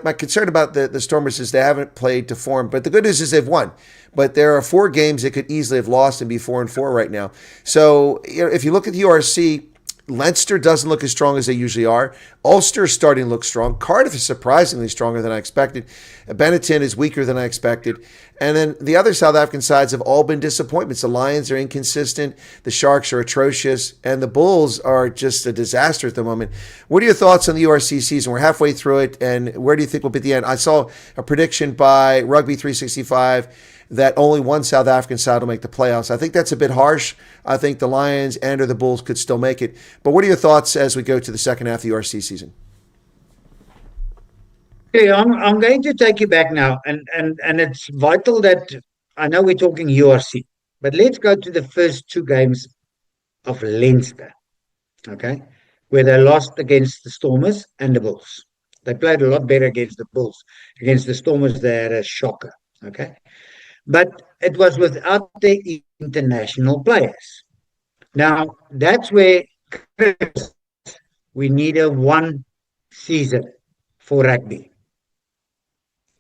my concern about the Stormers is they haven't played to form. But the good news is they've won. But there are 4 games they could easily have lost and be 4-4 right now. So, you know, if you look at the URC, Leinster doesn't look as strong as they usually are. Ulster is starting to look strong. Cardiff is surprisingly stronger than I expected. Benetton is weaker than I expected. And then the other South African sides have all been disappointments. The Lions are inconsistent. The Sharks are atrocious. And the Bulls are just a disaster at the moment. What are your thoughts on the URC season? We're halfway through it. And where do you think we'll be at the end? I saw a prediction by Rugby 365 that only one South African side will make the playoffs. I think that's a bit harsh. I think the Lions and or the Bulls could still make it. But what are your thoughts as we go to the second half of the URC season? Okay, I'm going to take you back now, and it's vital that I know we're talking URC, but let's go to the first 2 games of Leinster, okay, where they lost against the Stormers and the Bulls. They played a lot better against the Bulls. Against the Stormers, they had a shocker, okay. But it was without the international players. Now, that's where we need a 1 season for rugby.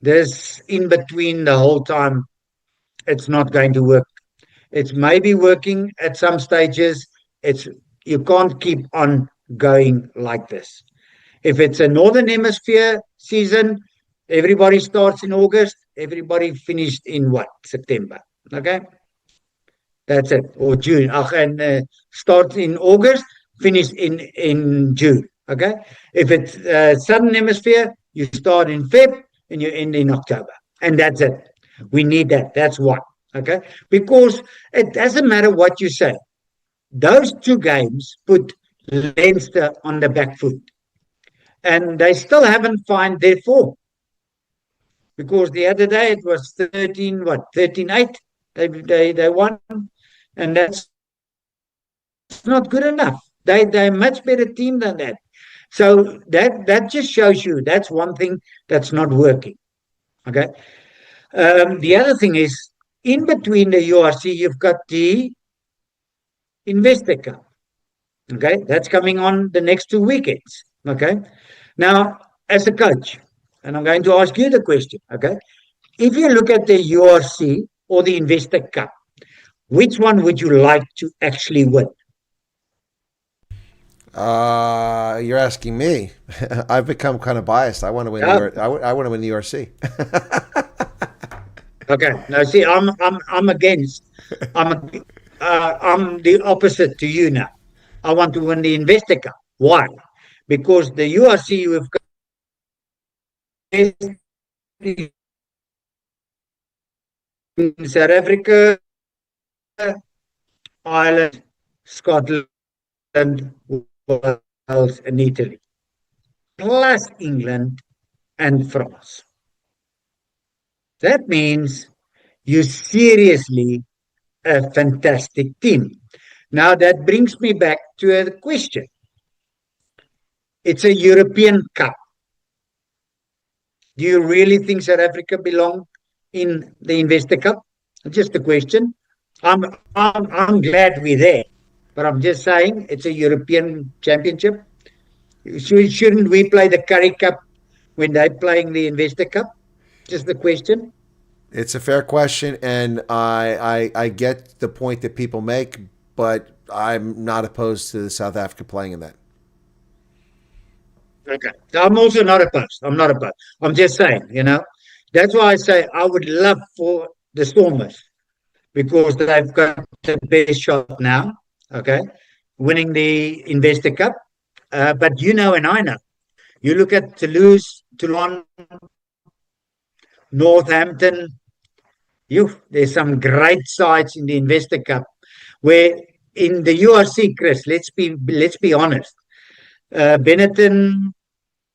This in between the whole time, it's not going to work. It's maybe working at some stages. You can't keep on going like this. If it's a Northern Hemisphere season, everybody starts in August. Everybody finished in what? September. Okay? That's it. Or June. And start in August, finish in June. Okay? If it's Southern Hemisphere, you start in Feb and you end in October. And that's it. We need that. That's one. Okay? Because it doesn't matter what you say. Those 2 games put Leinster on the back foot. And they still haven't found their form. Because the other day it was 13-8. They won, and that's not good enough. They're a much better team than that. So that just shows you that's one thing that's not working. Okay. The other thing is, in between the URC, you've got the Investec Cup. Okay, that's coming on the next 2 weekends. Okay. Now, as a coach, and I'm going to ask you the question, okay? If you look at the URC or the Investec Cup, which one would you like to actually win? You're asking me. I've become kind of biased. I want to win. I want to win the URC. Okay. Now, see, I'm against. I'm the opposite to you now. I want to win the Investec Cup. Why? Because the URC we've got in South Africa, Ireland, Scotland, Wales, and Italy, plus England and France. That means you seriously a fantastic team. Now that brings me back to a question. It's a European Cup. Do you really think South Africa belong in the Investec Cup? Just a question. I'm glad we're there, but I'm just saying it's a European Championship. Shouldn't we play the Currie Cup when they're playing the Investec Cup? Just the question. It's a fair question, and I get the point that people make, but I'm not opposed to South Africa playing in that. Okay. I'm also not opposed. I'm not opposed. I'm just saying, that's why I say I would love for the Stormers, because they've got the best shot now, okay, winning the Investec Cup. But and I know, you look at Toulouse, Toulon, Northampton, there's some great sides in the Investec Cup, where in the URC, Chris, let's be honest, Benetton,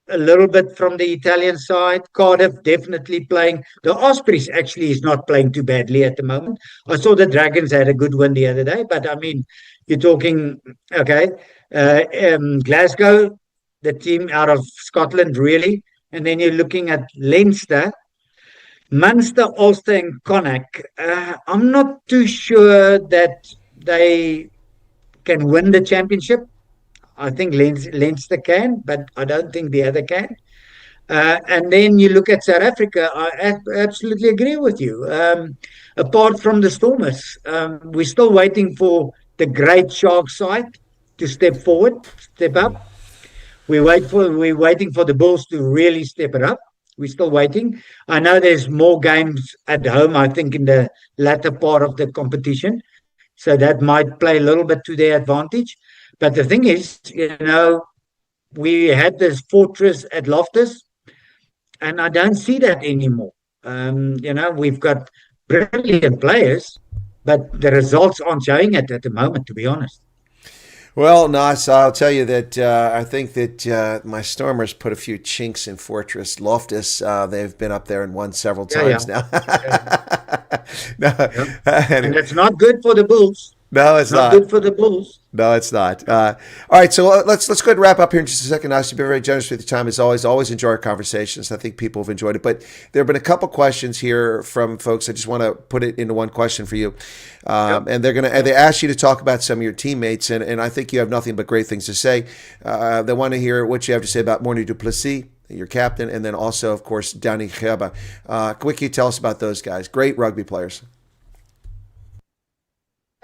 a little bit from the Italian side. Cardiff definitely playing. The Ospreys actually is not playing too badly at the moment. I saw the Dragons had a good win the other day, but I mean, you're talking, okay, Glasgow, the team out of Scotland, really. And then you're looking at Leinster. Munster, Ulster, and Connacht. I'm not too sure that they can win the championship. I think Leinster can, but I don't think the other can. And then you look at South Africa, I absolutely agree with you. Apart from the Stormers, we're still waiting for the great Shark side to step forward, step up. We're waiting for the Bulls to really step it up. We're still waiting. I know there's more games at home, I think, in the latter part of the competition. So that might play a little bit to their advantage. But the thing is, we had this fortress at Loftus, and I don't see that anymore. We've got brilliant players, but the results aren't showing it at the moment, to be honest. Well, Naas, I'll tell you that I think that my Stormers put a few chinks in Fortress Loftus. They've been up there and won several times now. No, Yeah. And it's not good for the Bulls. no, it's Not not. good for the Bulls. No, it's not. All right, so let's go ahead and wrap up here in just a second. Naas, you've been very generous with your time as always. Always enjoy our conversations. I think people have enjoyed it. But there have been a couple questions here from folks. I just want to put it into one question for you, and they ask you to talk about some of your teammates, and I think you have nothing but great things to say. They want to hear what you have to say about Morne du Plessis, your captain, and then also, of course, Danny Gerba. Quickly, tell us about those guys. Great rugby players.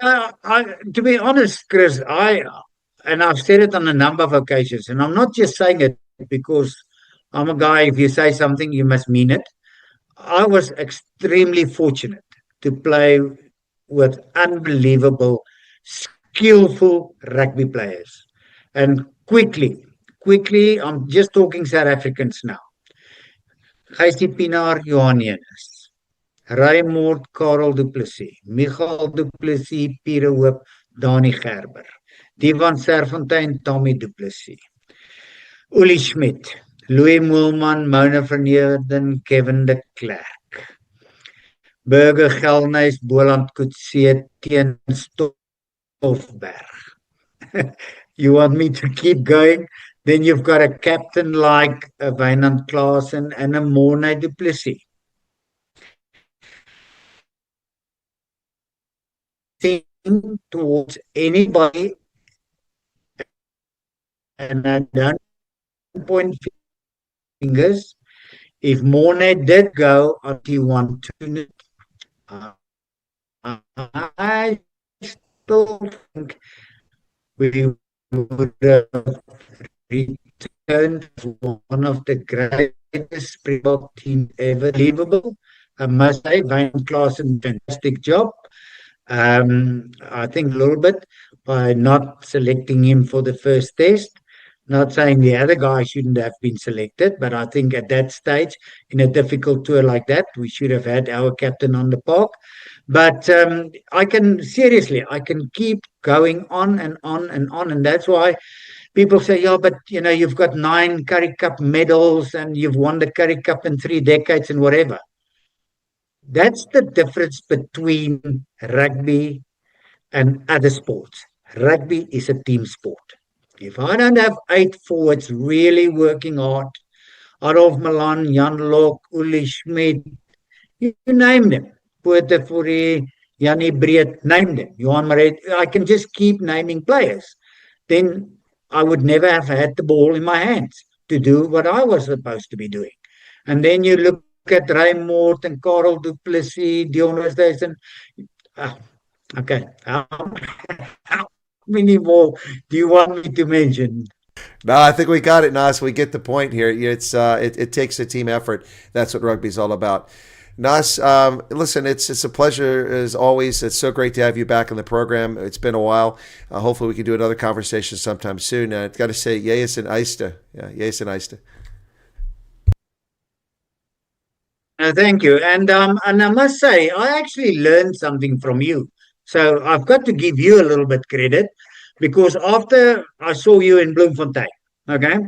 To be honest, Chris, I've said it on a number of occasions, and I'm not just saying it because I'm a guy. If you say something, you must mean it. I was extremely fortunate to play with unbelievable, skillful rugby players, and quickly, I'm just talking South Africans now. Gysie Pinaar, Johannes. Raymond Karel du Plessis, Michael du Plessis, Pierre Hoop, Dani Gerber, Divan Serfontein, Tommy du Plessis, Uli Schmidt, Louis Moelman, Mona van Heerden, Kevin de Klerk, Burger Gelnys, Boland Coetzee, Teen Stoffberg. You want me to keep going? Then you've got a captain like Wynand Klaasen and a Morne du Plessis. Towards anybody, and I don't point fingers. If Morne did go on T1 to I still think we would have returned one of the greatest Springbok teams ever. Unbelievable. I must say, Wayne Klaasen, fantastic job. I think a little bit by not selecting him for the first test. Not saying the other guy shouldn't have been selected, but I think at that stage, in a difficult tour like that, we should have had our captain on the park. But I can keep going on and on and on. And that's why people say, yeah, but you've got 9 Currie Cup medals and you've won the Currie Cup in 3 decades and whatever. That's the difference between rugby and other sports. Rugby is a team sport. If I don't have 8 forwards really working hard, Adolf Milan, Jan Lok, Uli Schmidt, you name them, Puerto Fourie, Jannie Breed, name them, Johan Maret, I can just keep naming players. Then I would never have had the ball in my hands to do what I was supposed to be doing. And then you look at Raymond and Karel du Plessis, Dion Roosdays, and okay. How many more do you want me to mention? No, I think we got it, Naas. We get the point here. It takes a team effort. That's what rugby's all about. Naas, listen, it's a pleasure as always. It's so great to have you back in the program. It's been a while. Hopefully we can do another conversation sometime soon. I've got to say, Yeis and Eiste. Yeah, Yeis and Eiste. Thank you. And I must say, I actually learned something from you. So I've got to give you a little bit credit because after I saw you in Bloemfontein, okay,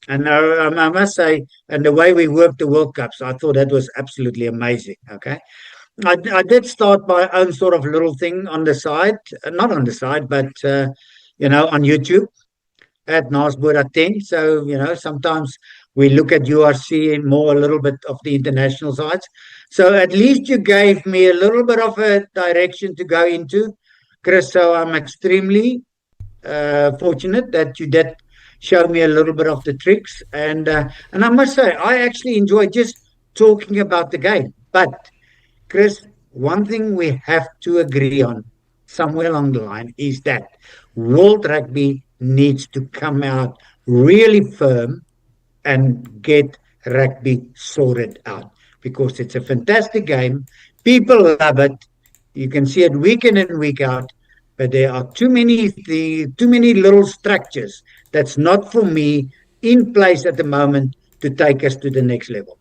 and I must say, and the way we worked the World Cups, I thought that was absolutely amazing, okay. I did start my own sort of little thing on the side, not on the side, but, on YouTube at Naas Botha 10. So, sometimes We look at URC and more a little bit of the international sides. So at least you gave me a little bit of a direction to go into, Chris. So I'm extremely fortunate that you did show me a little bit of the tricks. And I must say, I actually enjoy just talking about the game. But Chris, one thing we have to agree on somewhere along the line is that World Rugby needs to come out really firm and get rugby sorted out because it's a fantastic game. People love it. You can see it week in and week out, but there are too many little structures that's not for me in place at the moment to take us to the next level.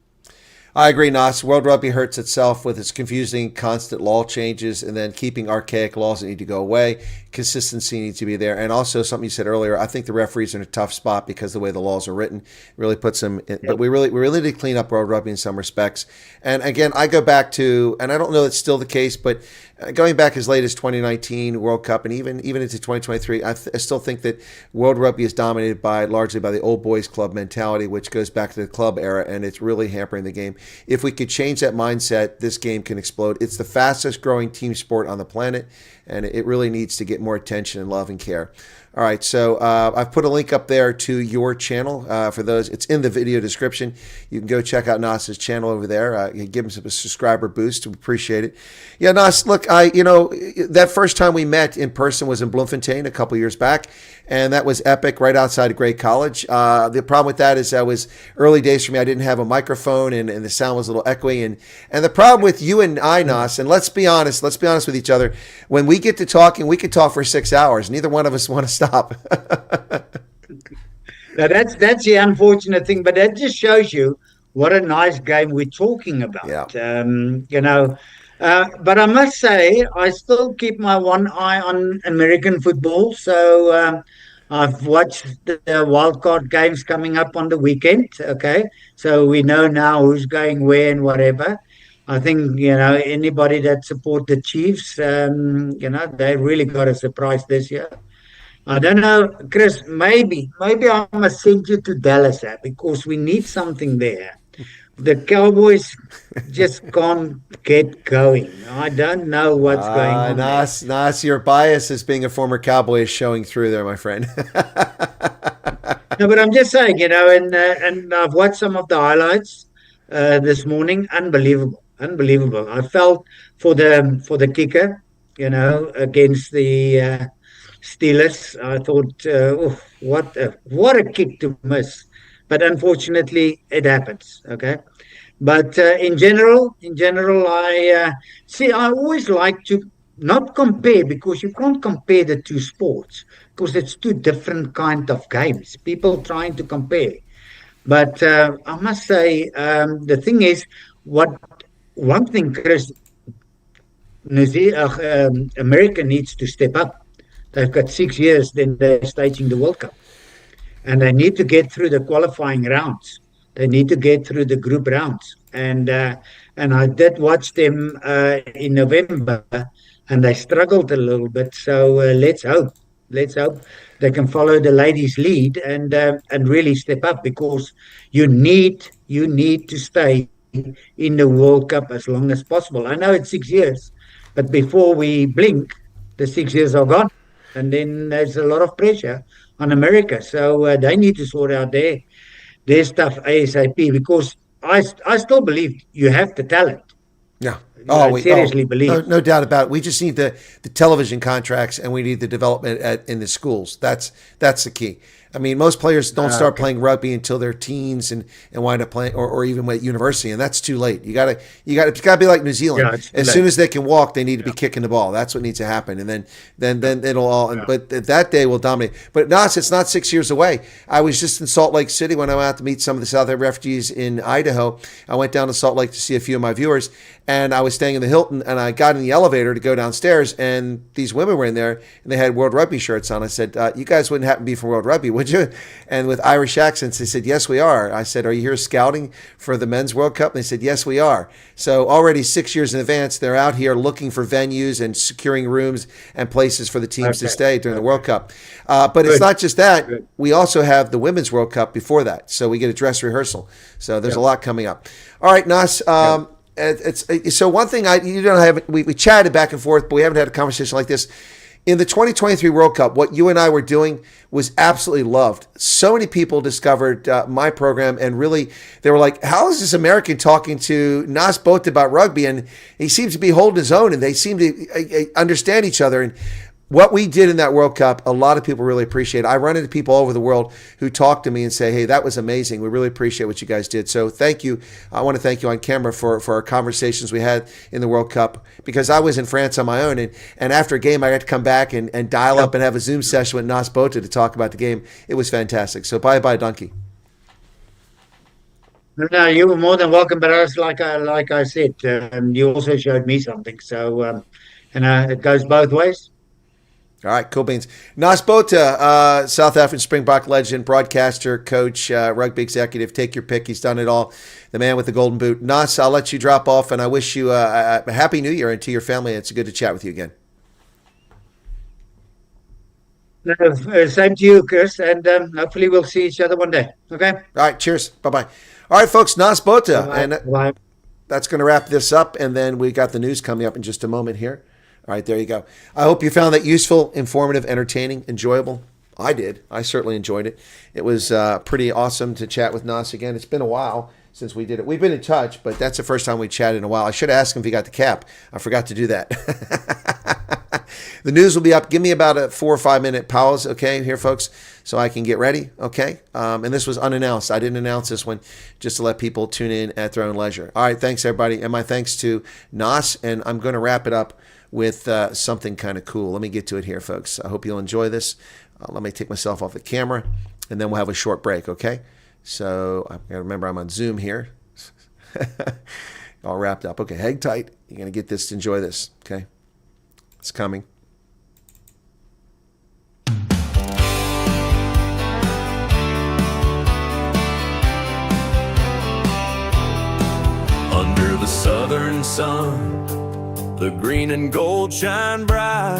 I agree, Naas. World Rugby hurts itself with its confusing, constant law changes and then keeping archaic laws that need to go away. Consistency needs to be there. And also something you said earlier, I think the referees are in a tough spot because the way the laws are written really puts them in. But we really did clean up World Rugby in some respects. And again, I go back to, and I don't know it's still the case, but going back as late as 2019 World Cup and even into 2023, I still think that World Rugby is dominated largely by the old boys club mentality, which goes back to the club era, and it's really hampering the game. If we could change that mindset, this game can explode. It's the fastest growing team sport on the planet, and it really needs to get more attention and love and care. All right, so I've put a link up there to your channel for those. It's in the video description. You can go check out Naas's channel over there. Give him a subscriber boost. We appreciate it. Yeah, Naas, look, that first time we met in person was in Bloemfontein a couple years back, and that was epic right outside of Grey College. The problem with that is that was early days for me. I didn't have a microphone, and the sound was a little echoey. And the problem with you and I, Naas, and let's be honest with each other, when we get to talking, we could talk for 6 hours. Neither one of us want to stop. Now that's the unfortunate thing, but that just shows you what a nice game we're talking about. Yeah. But I must say, I still keep my one eye on American football. So I've watched the wildcard games coming up on the weekend. Okay, so we know now who's going where and whatever. I think anybody that support the Chiefs, they really got a surprise this year. I don't know, Chris. Maybe I must send you to Dallas because we need something there. The Cowboys just can't get going. I don't know what's going on. Naas, your bias as being a former Cowboy is showing through there, my friend. No, but I'm just saying, and I've watched some of the highlights this morning. Unbelievable. I felt for the kicker, against the Steelers. I thought, what a kick to miss. But unfortunately, it happens. Okay, but in general, I always like to not compare because you can't compare the two sports because it's two different kind of games. People trying to compare, but I must say the thing is, one thing, Chris, America needs to step up. They've got 6 years, then they're staging the World Cup. And they need to get through the qualifying rounds. They need to get through the group rounds. And I did watch them in November, and they struggled a little bit. So let's hope they can follow the ladies' lead and really step up because you need to stay in the World Cup as long as possible. I know it's 6 years, but before we blink, the 6 years are gone. And then there's a lot of pressure on America. So they need to sort out their stuff ASAP because I still believe you have the talent. Yeah. I seriously believe. No doubt about it. We just need the television contracts and we need the development in the schools. That's the key. I mean, most players don't start playing rugby until they're teens and wind up playing, or even at university, and that's too late. It's gotta be like New Zealand. As soon as they can walk, they need to be kicking the ball. That's what needs to happen, and then it'll all. Yeah. But that day will dominate. But Naas, it's not 6 years away. I was just in Salt Lake City when I went out to meet some of the South African refugees in Idaho. I went down to Salt Lake to see a few of my viewers, and I was staying in the Hilton, and I got in the elevator to go downstairs, and these women were in there, and they had World Rugby shirts on. I said, "You guys wouldn't happen to be from World Rugby, would would you? And with Irish accents, they said, yes, we are. I said, are you here scouting for the Men's World Cup? And they said, yes, we are. So already 6 years in advance, they're out here looking for venues and securing rooms and places for the teams to stay during the World Cup. But it's not just that. We also have the Women's World Cup before that. So we get a dress rehearsal. So there's a lot coming up. All right, Naas. So one thing we chatted back and forth, but we haven't had a conversation like this. In the 2023 World Cup, what you and I were doing was absolutely loved. So many people discovered my program, and really, they were like, how is this American talking to Naas Botha about rugby? And he seems to be holding his own, and they seem to understand each other. And what we did in that World Cup, a lot of people really appreciate it. I run into people all over the world who talk to me and say, hey, that was amazing. We really appreciate what you guys did. So thank you. I want to thank you on camera for our conversations we had in the World Cup, because I was in France on my own. And after a game, I got to come back and dial up and have a Zoom session with Naas Botha to talk about the game. It was fantastic. So bye-bye, donkey. No, you were more than welcome. But as like I said, you also showed me something. So, it goes both ways. All right, cool beans. Naas Botha, South African Springbok legend, broadcaster, coach, rugby executive. Take your pick. He's done it all. The man with the golden boot. Naas, I'll let you drop off, and I wish you a happy New Year and to your family. It's good to chat with you again. Same to you, Chris, and hopefully we'll see each other one day. Okay? All right, cheers. Bye-bye. All right, folks, Naas Botha. Bye-bye. And Bye. that's going to wrap this up, and then we got the news coming up in just a moment here. All right, there you go. I hope you found that useful, informative, entertaining, enjoyable. I did. I certainly enjoyed it. It was pretty awesome to chat with Naas again. It's been a while since we did it. We've been in touch, but that's the first time we chatted in a while. I should have asked him if he got the cap. I forgot to do that. The news will be up. Give me about a 4 or 5 minute pause, okay, here, folks, so I can get ready, okay? And this was unannounced. I didn't announce this one just to let people tune in at their own leisure. All right, thanks, everybody. And my thanks to Naas, and I'm going to wrap it up with something kind of cool. Let me get to it here, folks. I hope you'll enjoy this. Let me take myself off the camera, and then we'll have a short break, okay? So I gotta remember I'm on Zoom here. All wrapped up. Okay, hang tight. You're going to get this, enjoy this, okay? It's coming. Under the southern sun, the green and gold shine bright.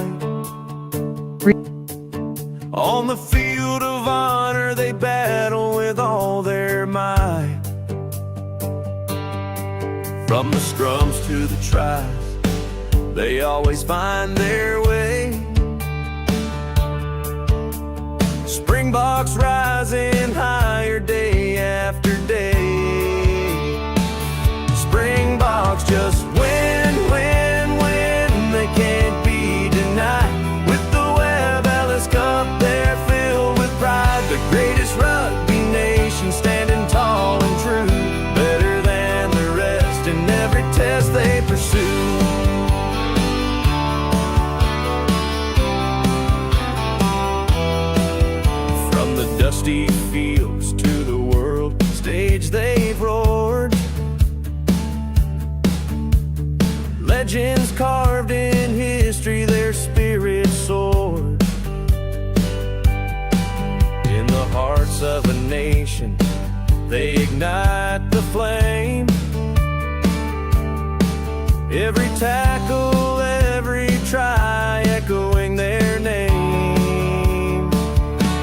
On the field of honor, they battle with all their might. From the scrums to the tries, they always find their way. Springboks rising higher day after day. Springboks just win, win, win. They can't be denied. With the Webb Ellis Cup, they're filled with pride. The greatest rugby nation, standing tall and true. Better than the rest in every test they pursue. From the dusty fields to the world stage they've roared. Legends carved in history, their spirit soared. In the hearts of a nation, they ignite the flame. Every tackle, every try, echoing their name.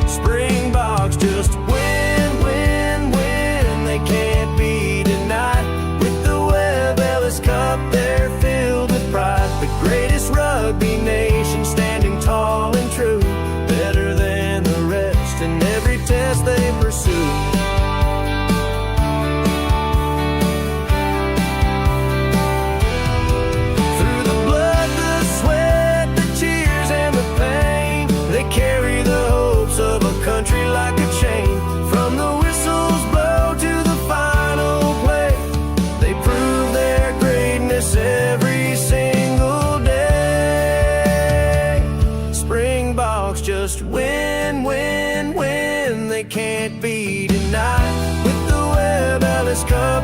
Springboks just win, win, win. They can't be denied. With the Webb Ellis Cup, they're filled with pride. The greatest rugby nation, standing tall and true. Better than the rest in every test they pursue. Through the blood, the sweat, the cheers and the pain, they carry the hopes of a country like a chain. From the whistles blow to the final play, they prove their greatness every single day. Springboks just win, win, win. They can't be denied. With the Webb Ellis Cup,